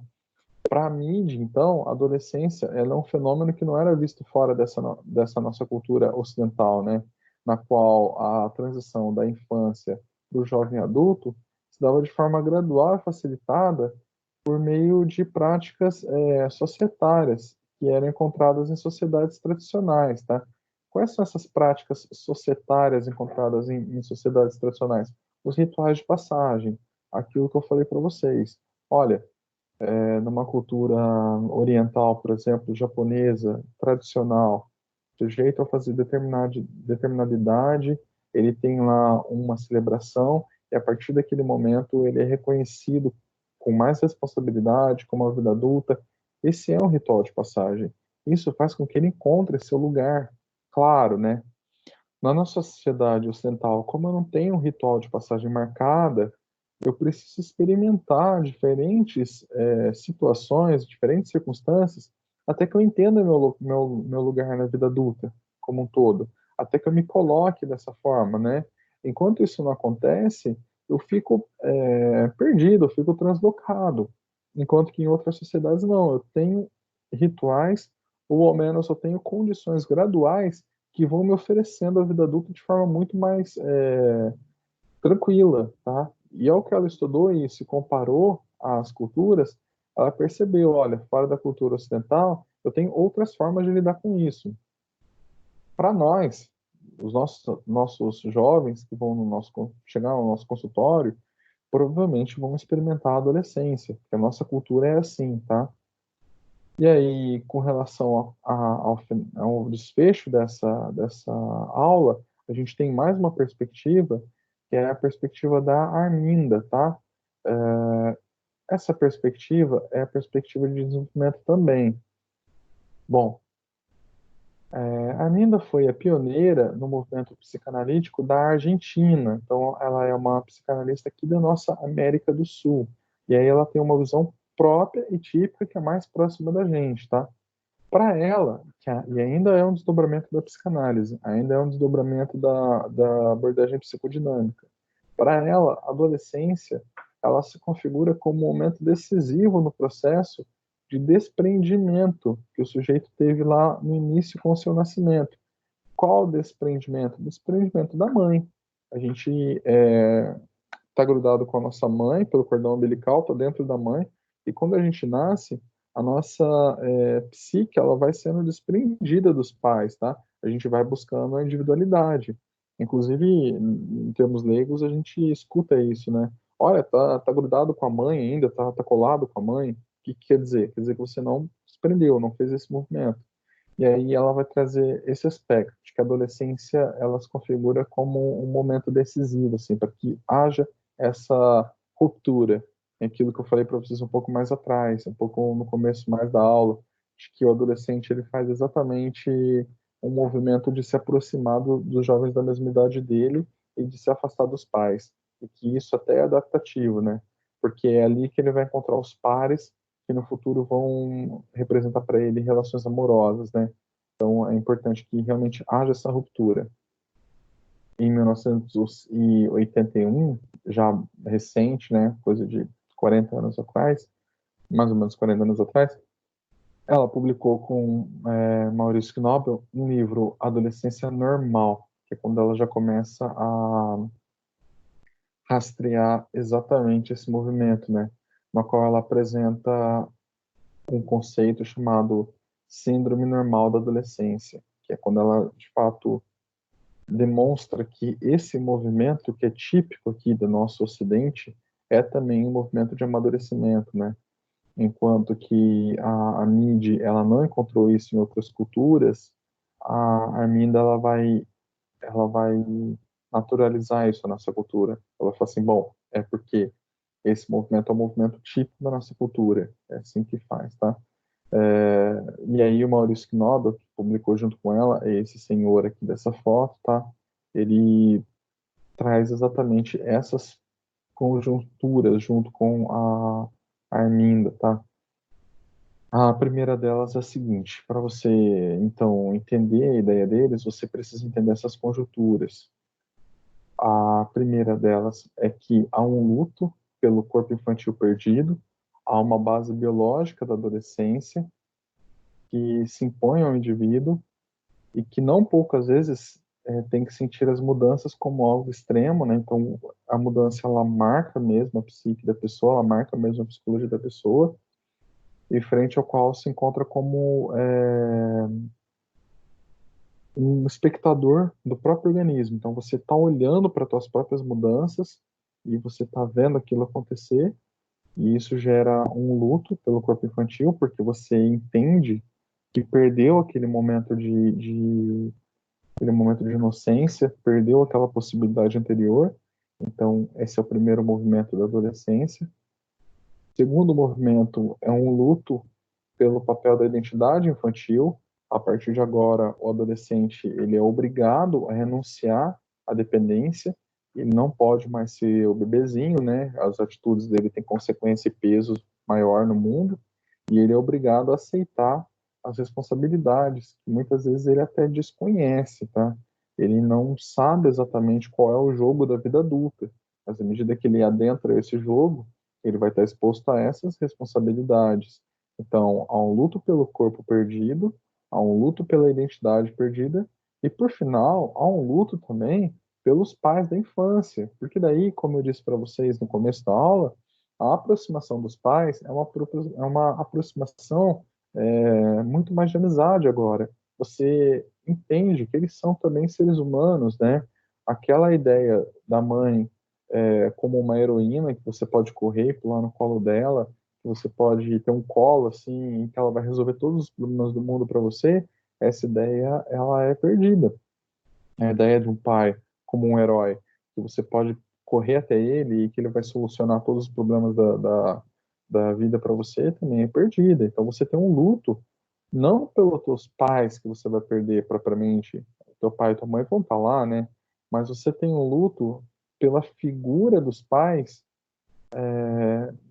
Para a mídia, então, a adolescência ela é um fenômeno que não era visto fora dessa nossa cultura ocidental, né? Na qual a transição da infância para o jovem adulto se dava de forma gradual e facilitada por meio de práticas societárias que eram encontradas em sociedades tradicionais, tá? Quais são essas práticas societárias encontradas em sociedades tradicionais? Os rituais de passagem, aquilo que eu falei para vocês. Olha, numa cultura oriental, por exemplo, japonesa, tradicional, o sujeito ao fazer determinada idade, ele tem lá uma celebração e a partir daquele momento ele é reconhecido com mais responsabilidade, como uma vida adulta. Esse é um ritual de passagem. Isso faz com que ele encontre seu lugar. Claro, né? Na nossa sociedade ocidental, como eu não tenho um ritual de passagem marcada, eu preciso experimentar diferentes situações, diferentes circunstâncias, até que eu entenda meu lugar na vida adulta como um todo, até que eu me coloque dessa forma, né? Enquanto isso não acontece, eu fico perdido, eu fico translocado, enquanto que em outras sociedades não, eu tenho rituais, ou ao menos eu tenho condições graduais que vão me oferecendo a vida adulta de forma muito mais tranquila, tá? E ao que ela estudou e se comparou às culturas, ela percebeu, olha, fora da cultura ocidental, eu tenho outras formas de lidar com isso. Para nós, os nossos jovens que vão chegar no nosso consultório, provavelmente vão experimentar a adolescência, porque a nossa cultura é assim, tá? E aí, com relação ao desfecho dessa aula, a gente tem mais uma perspectiva, que é a perspectiva da Arminda, tá? Essa perspectiva é a perspectiva de desenvolvimento também. Bom, a Arminda foi a pioneira no movimento psicanalítico da Argentina, então ela é uma psicanalista aqui da nossa América do Sul, e aí ela tem uma visão própria e típica que é mais próxima da gente, tá? Para ela, e ainda é um desdobramento da psicanálise, ainda é um desdobramento da abordagem psicodinâmica. Para ela, a adolescência, ela se configura como um momento decisivo no processo de desprendimento que o sujeito teve lá no início com o seu nascimento. Qual desprendimento? Desprendimento da mãe. A gente está grudado com a nossa mãe, pelo cordão umbilical, está dentro da mãe, e quando a gente nasce, a nossa psique ela vai sendo desprendida dos pais, tá? A gente vai buscando a individualidade. Inclusive, em termos leigos, a gente escuta isso, né? Olha, tá grudado com a mãe ainda, tá colado com a mãe. O que quer dizer? Quer dizer que você não desprendeu, não fez esse movimento. E aí ela vai trazer esse aspecto de que a adolescência ela se configura como um momento decisivo, assim, para que haja essa ruptura. É aquilo que eu falei para vocês um pouco mais atrás, um pouco no começo mais da aula, de que o adolescente ele faz exatamente um movimento de se aproximar dos jovens da mesma idade dele e de se afastar dos pais. E que isso até é adaptativo, né? Porque é ali que ele vai encontrar os pares que no futuro vão representar para ele relações amorosas, né? Então é importante que realmente haja essa ruptura. em 1981, já recente, né, coisa de 40 anos atrás, mais ou menos 40 anos atrás, ela publicou com Maurício Knobel um livro, Adolescência Normal, que é quando ela já começa a rastrear exatamente esse movimento, né, no qual ela apresenta um conceito chamado Síndrome Normal da Adolescência, que é quando ela, de fato, demonstra que esse movimento, que é típico aqui do nosso Ocidente, é também um movimento de amadurecimento, né? Enquanto que a Midi, ela não encontrou isso em outras culturas, a Arminda, ela vai naturalizar isso na nossa cultura. Ela fala assim, bom, é porque esse movimento é um movimento típico da nossa cultura, é assim que faz, tá? E aí o Maurício Knobel, que publicou junto com ela, é esse senhor aqui dessa foto, tá? Ele traz exatamente essas conjunturas junto com a Arminda, tá? A primeira delas é a seguinte: para você, então, entender a ideia deles, você precisa entender essas conjunturas. A primeira delas é que há um luto pelo corpo infantil perdido, há uma base biológica da adolescência que se impõe ao indivíduo e que não poucas vezes tem que sentir as mudanças como algo extremo, né? Então, a mudança, ela marca mesmo a psique da pessoa, ela marca mesmo a psicologia da pessoa, e frente ao qual se encontra como um espectador do próprio organismo. Então, você está olhando para as suas próprias mudanças e você está vendo aquilo acontecer, e isso gera um luto pelo corpo infantil, porque você entende que perdeu aquele momento de inocência, perdeu aquela possibilidade anterior. Então, esse é o primeiro movimento da adolescência. O segundo movimento é um luto pelo papel da identidade infantil. A partir de agora, o adolescente ele é obrigado a renunciar à dependência. Ele não pode mais ser o bebezinho, né? As atitudes dele têm consequência e peso maior no mundo, e ele é obrigado a aceitar as responsabilidades, que muitas vezes ele até desconhece, tá? Ele não sabe exatamente qual é o jogo da vida adulta, mas à medida que ele adentra esse jogo, ele vai estar exposto a essas responsabilidades. Então, há um luto pelo corpo perdido, há um luto pela identidade perdida, e por final, há um luto também pelos pais da infância, porque daí, como eu disse para vocês no começo da aula, a aproximação dos pais é uma aproximação muito mais de amizade agora. Você entende que eles são também seres humanos, né? Aquela ideia da mãe como uma heroína que você pode correr e pular no colo dela, que você pode ter um colo assim, que ela vai resolver todos os problemas do mundo para você, essa ideia ela é perdida. A ideia de um pai como um herói, que você pode correr até ele e que ele vai solucionar todos os problemas da vida para você, também é perdida. Então você tem um luto, não pelos teus pais que você vai perder propriamente, teu pai e tua mãe vão estar lá, né? Mas você tem um luto pela figura dos pais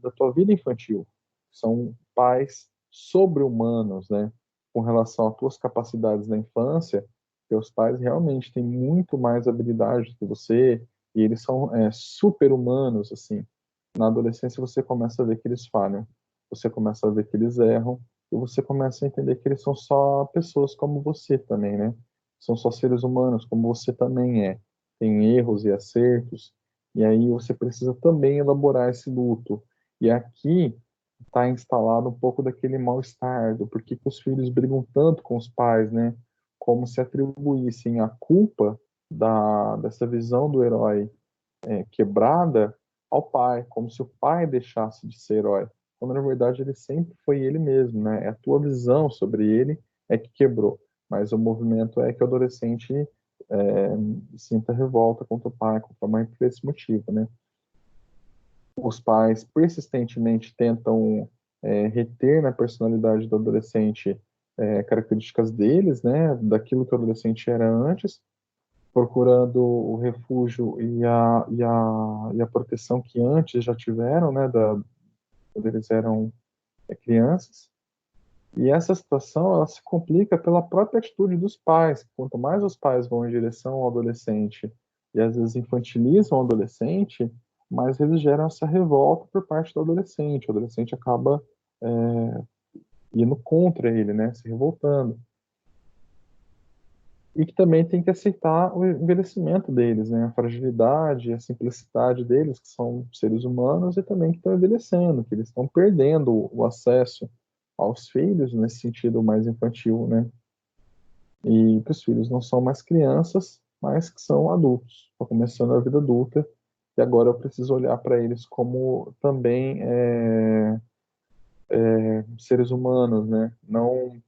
da tua vida infantil. São pais sobre-humanos, né? Com relação às tuas capacidades na infância, teus pais realmente têm muito mais habilidade que você e eles são super-humanos, assim. Na adolescência você começa a ver que eles falham, você começa a ver que eles erram e você começa a entender que eles são só pessoas como você também, né? São só seres humanos como você também é. Tem erros e acertos, e aí você precisa também elaborar esse luto. E aqui está instalado um pouco daquele mal-estar, do porquê que os filhos brigam tanto com os pais, né? Como se atribuíssem a culpa dessa visão do herói quebrada ao pai, como se o pai deixasse de ser herói, quando na verdade ele sempre foi ele mesmo, né? É a tua visão sobre ele que quebrou, mas o movimento é que o adolescente é, sinta revolta contra o pai, contra a mãe por esse motivo, né? Os pais persistentemente tentam reter na personalidade do adolescente características deles, né? Daquilo que o adolescente era antes, procurando o refúgio e a proteção que antes já tiveram, né, quando eles eram crianças. E essa situação ela se complica pela própria atitude dos pais. Quanto mais os pais vão em direção ao adolescente e às vezes infantilizam o adolescente, mas eles geram essa revolta por parte do adolescente. O adolescente acaba indo contra ele, né, se revoltando. E que também tem que aceitar o envelhecimento deles, né, a fragilidade, a simplicidade deles, que são seres humanos e também que estão envelhecendo, que eles estão perdendo o acesso aos filhos nesse sentido mais infantil, né, e que os filhos não são mais crianças, mas que são adultos, estão começando a vida adulta, e agora eu preciso olhar para eles como também seres humanos, né, não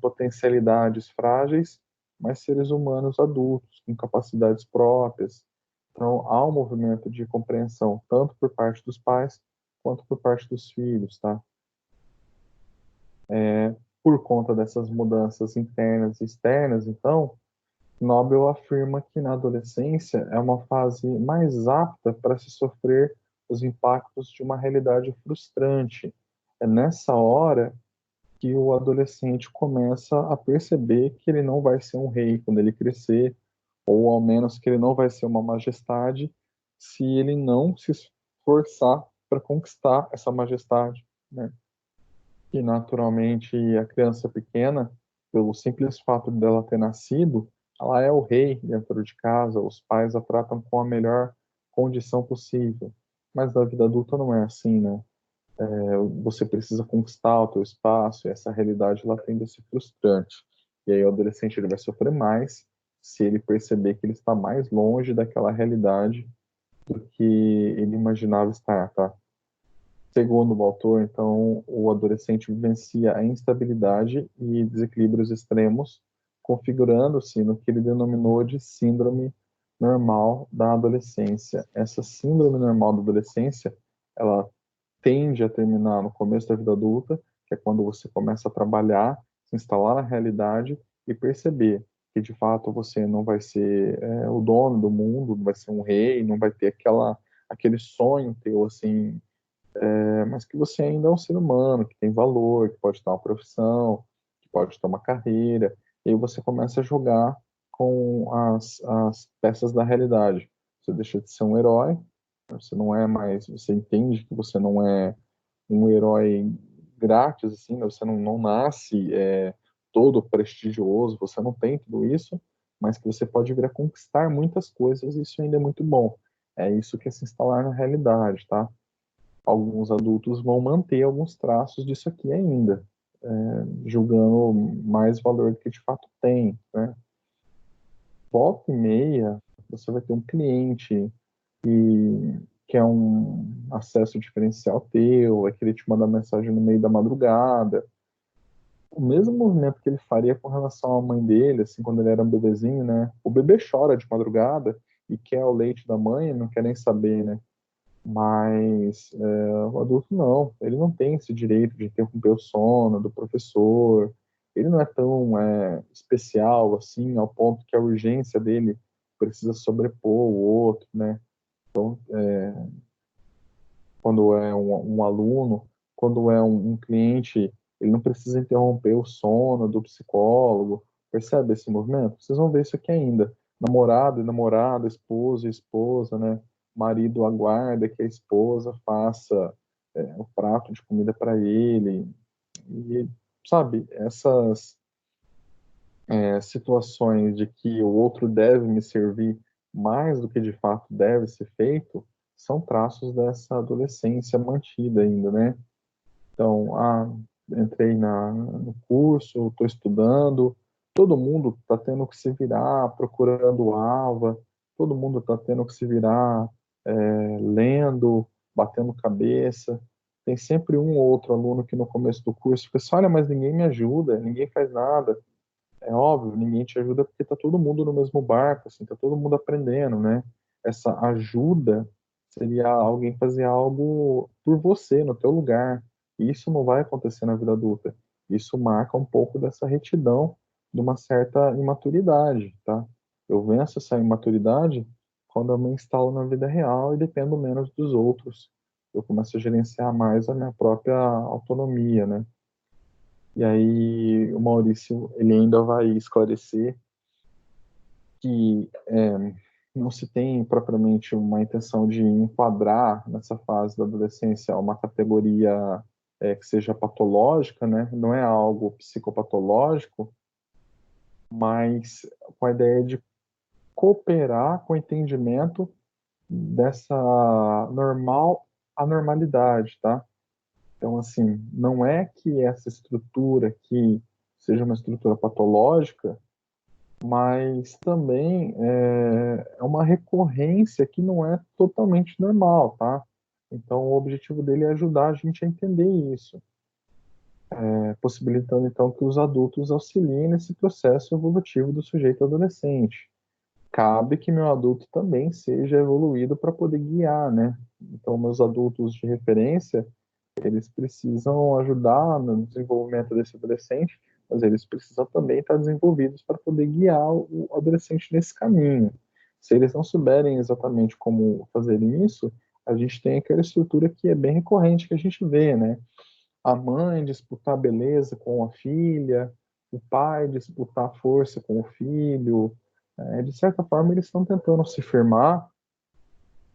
potencialidades frágeis, mas seres humanos adultos, com capacidades próprias. Então, há um movimento de compreensão, tanto por parte dos pais, quanto por parte dos filhos, tá? Por conta dessas mudanças internas e externas, então, Nobel afirma que na adolescência é uma fase mais apta para se sofrer os impactos de uma realidade frustrante. É nessa hora que o adolescente começa a perceber que ele não vai ser um rei quando ele crescer, ou ao menos que ele não vai ser uma majestade, se ele não se esforçar para conquistar essa majestade, né? E naturalmente a criança pequena, pelo simples fato dela ter nascido, ela é o rei dentro de casa, os pais a tratam com a melhor condição possível. Mas na vida adulta não é assim, né? Você precisa conquistar o teu espaço, e essa realidade ela tende a ser frustrante. E aí o adolescente ele vai sofrer mais se ele perceber que ele está mais longe daquela realidade do que ele imaginava estar, tá? Segundo o autor, então, o adolescente vivencia a instabilidade e desequilíbrios extremos, configurando-se no que ele denominou de síndrome normal da adolescência. Essa síndrome normal da adolescência, ela tende a terminar no começo da vida adulta, que é quando você começa a trabalhar, se instalar na realidade e perceber que de fato você não vai ser o dono do mundo, não vai ser um rei, não vai ter aquele sonho teu assim, mas que você ainda é um ser humano, que tem valor, que pode ter uma profissão, que pode ter uma carreira, e aí você começa a jogar com as peças da realidade. Você deixa de ser um herói, você não é mais, você entende que você não é um herói grátis, assim, né? Você não nasce todo prestigioso, você não tem tudo isso, mas que você pode vir a conquistar muitas coisas, e isso ainda é muito bom. É isso que é se instalar na realidade, tá? Alguns adultos vão manter alguns traços disso aqui ainda, julgando mais valor do que de fato tem, né? Volta e meia, você vai ter um cliente que é um acesso diferencial teu, é que ele te manda mensagem no meio da madrugada. O mesmo movimento que ele faria com relação à mãe dele, assim, quando ele era um bebezinho, né? O bebê chora de madrugada e quer o leite da mãe, não quer nem saber, né? Mas o adulto não, ele não tem esse direito de interromper o sono do professor, ele não é tão especial assim, ao ponto que a urgência dele precisa sobrepor o outro, né? Quando é um aluno, quando é um cliente, ele não precisa interromper o sono do psicólogo. Percebe esse movimento? Vocês vão ver isso aqui ainda. Namorado e namorada, esposo e esposa, né? Marido aguarda que a esposa faça o prato de comida para ele. E, sabe, essas situações de que o outro deve me servir mais do que de fato deve ser feito, são traços dessa adolescência mantida ainda, né? Então, entrei no curso, estou estudando, todo mundo está tendo que se virar procurando aula, todo mundo está tendo que se virar lendo, batendo cabeça. Tem sempre um ou outro aluno que no começo do curso fica assim, olha, mas ninguém me ajuda, ninguém faz nada. É óbvio, ninguém te ajuda porque tá todo mundo no mesmo barco, assim, tá todo mundo aprendendo, né? Essa ajuda seria alguém fazer algo por você, no teu lugar. E isso não vai acontecer na vida adulta. Isso marca um pouco dessa retidão, de uma certa imaturidade, tá? Eu venço essa imaturidade quando eu me instalo na vida real e dependo menos dos outros. Eu começo a gerenciar mais a minha própria autonomia, né? E aí o Maurício ele ainda vai esclarecer que não se tem propriamente uma intenção de enquadrar nessa fase da adolescência uma categoria que seja patológica, né? Não é algo psicopatológico, mas com a ideia de cooperar com o entendimento dessa anormalidade, tá? Então, assim, não é que essa estrutura aqui seja uma estrutura patológica, mas também é uma recorrência que não é totalmente normal, tá? Então, o objetivo dele é ajudar a gente a entender isso, possibilitando, então, que os adultos auxiliem nesse processo evolutivo do sujeito adolescente. Cabe que meu adulto também seja evoluído para poder guiar, né? Então, meus adultos de referência, eles precisam ajudar no desenvolvimento desse adolescente, mas eles precisam também estar desenvolvidos para poder guiar o adolescente nesse caminho. Se eles não souberem exatamente como fazer isso, a gente tem aquela estrutura que é bem recorrente que a gente vê, né? A mãe disputar beleza com a filha, o pai disputar força com o filho. De certa forma, eles estão tentando se firmar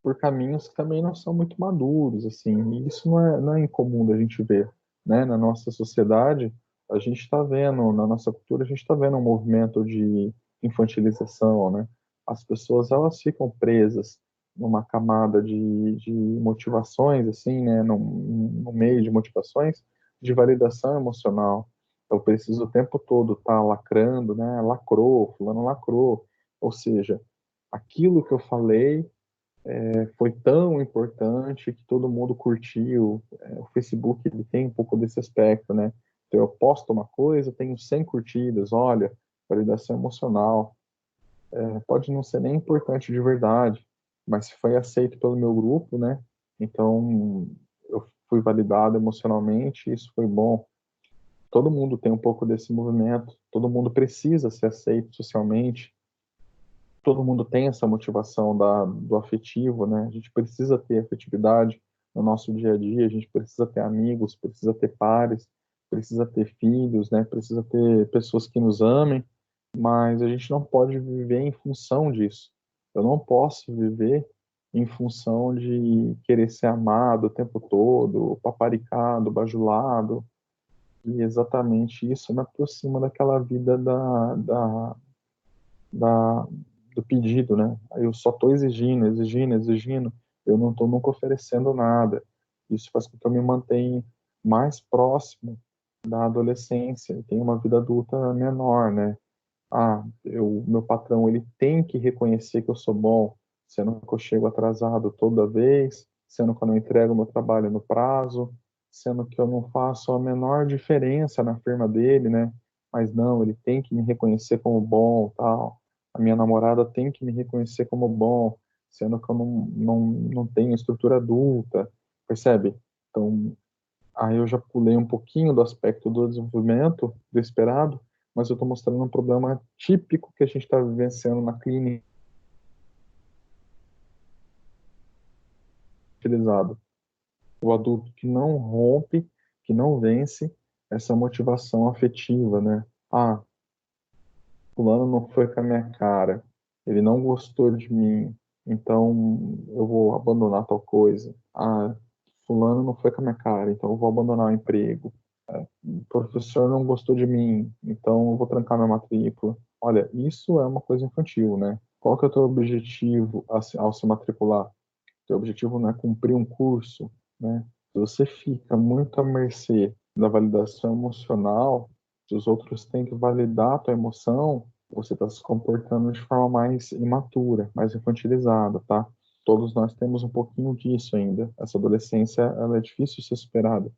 por caminhos que também não são muito maduros, assim. E isso não é incomum da gente ver, né? Na nossa sociedade, a gente está vendo, na nossa cultura, a gente está vendo um movimento de infantilização, né? As pessoas, elas ficam presas numa camada de motivações, assim, né? No meio de motivações de validação emocional. Eu preciso o tempo todo estar lacrando, né? Lacrou, fulano lacrou. Ou seja, aquilo que eu falei foi tão importante que todo mundo curtiu. O Facebook ele tem um pouco desse aspecto, né? Então eu posto uma coisa, tenho 100 curtidas, olha, validação emocional. Pode não ser nem importante de verdade, mas se foi aceito pelo meu grupo, né? Então eu fui validado emocionalmente, isso foi bom. Todo mundo tem um pouco desse movimento, todo mundo precisa ser aceito socialmente, todo mundo tem essa motivação do afetivo, né? A gente precisa ter afetividade no nosso dia a dia, a gente precisa ter amigos, precisa ter pares, precisa ter filhos, né? Precisa ter pessoas que nos amem, mas a gente não pode viver em função disso. Eu não posso viver em função de querer ser amado o tempo todo, paparicado, bajulado, e exatamente isso me aproxima daquela vida da, do pedido, né? Eu só estou exigindo, exigindo, exigindo, eu não estou nunca oferecendo nada. Isso faz com que eu me mantenha mais próximo da adolescência e tenha uma vida adulta menor, né? Meu patrão, ele tem que reconhecer que eu sou bom, sendo que eu chego atrasado toda vez, sendo que eu não entrego meu trabalho no prazo, sendo que eu não faço a menor diferença na firma dele, né? Mas não, ele tem que me reconhecer como bom, tal. A minha namorada tem que me reconhecer como bom, sendo que eu não tenho estrutura adulta, percebe? Então, aí eu já pulei um pouquinho do aspecto do desenvolvimento do esperado, mas eu estou mostrando um problema típico que a gente está vivenciando na clínica utilizado. O adulto que não rompe, que não vence essa motivação afetiva, né? Fulano não foi com a minha cara, ele não gostou de mim, então eu vou abandonar tal coisa. Fulano não foi com a minha cara, então eu vou abandonar o emprego. O professor não gostou de mim, então eu vou trancar minha matrícula. Olha, isso é uma coisa infantil, né? Qual que é o teu objetivo ao se matricular? Teu objetivo não é cumprir um curso, né? Se você fica muito à mercê da validação emocional, se os outros têm que validar a tua emoção, você está se comportando de forma mais imatura, mais infantilizada, tá? Todos nós temos um pouquinho disso ainda. Essa adolescência, ela é difícil de ser superada,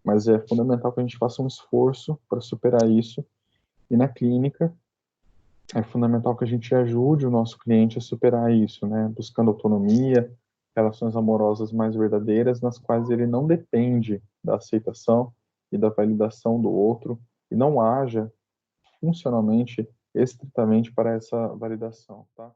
mas é fundamental que a gente faça um esforço para superar isso. E na clínica, é fundamental que a gente ajude o nosso cliente a superar isso, né? Buscando autonomia, relações amorosas mais verdadeiras, nas quais ele não depende da aceitação e da validação do outro e não haja funcionalmente, estritamente para essa validação, tá?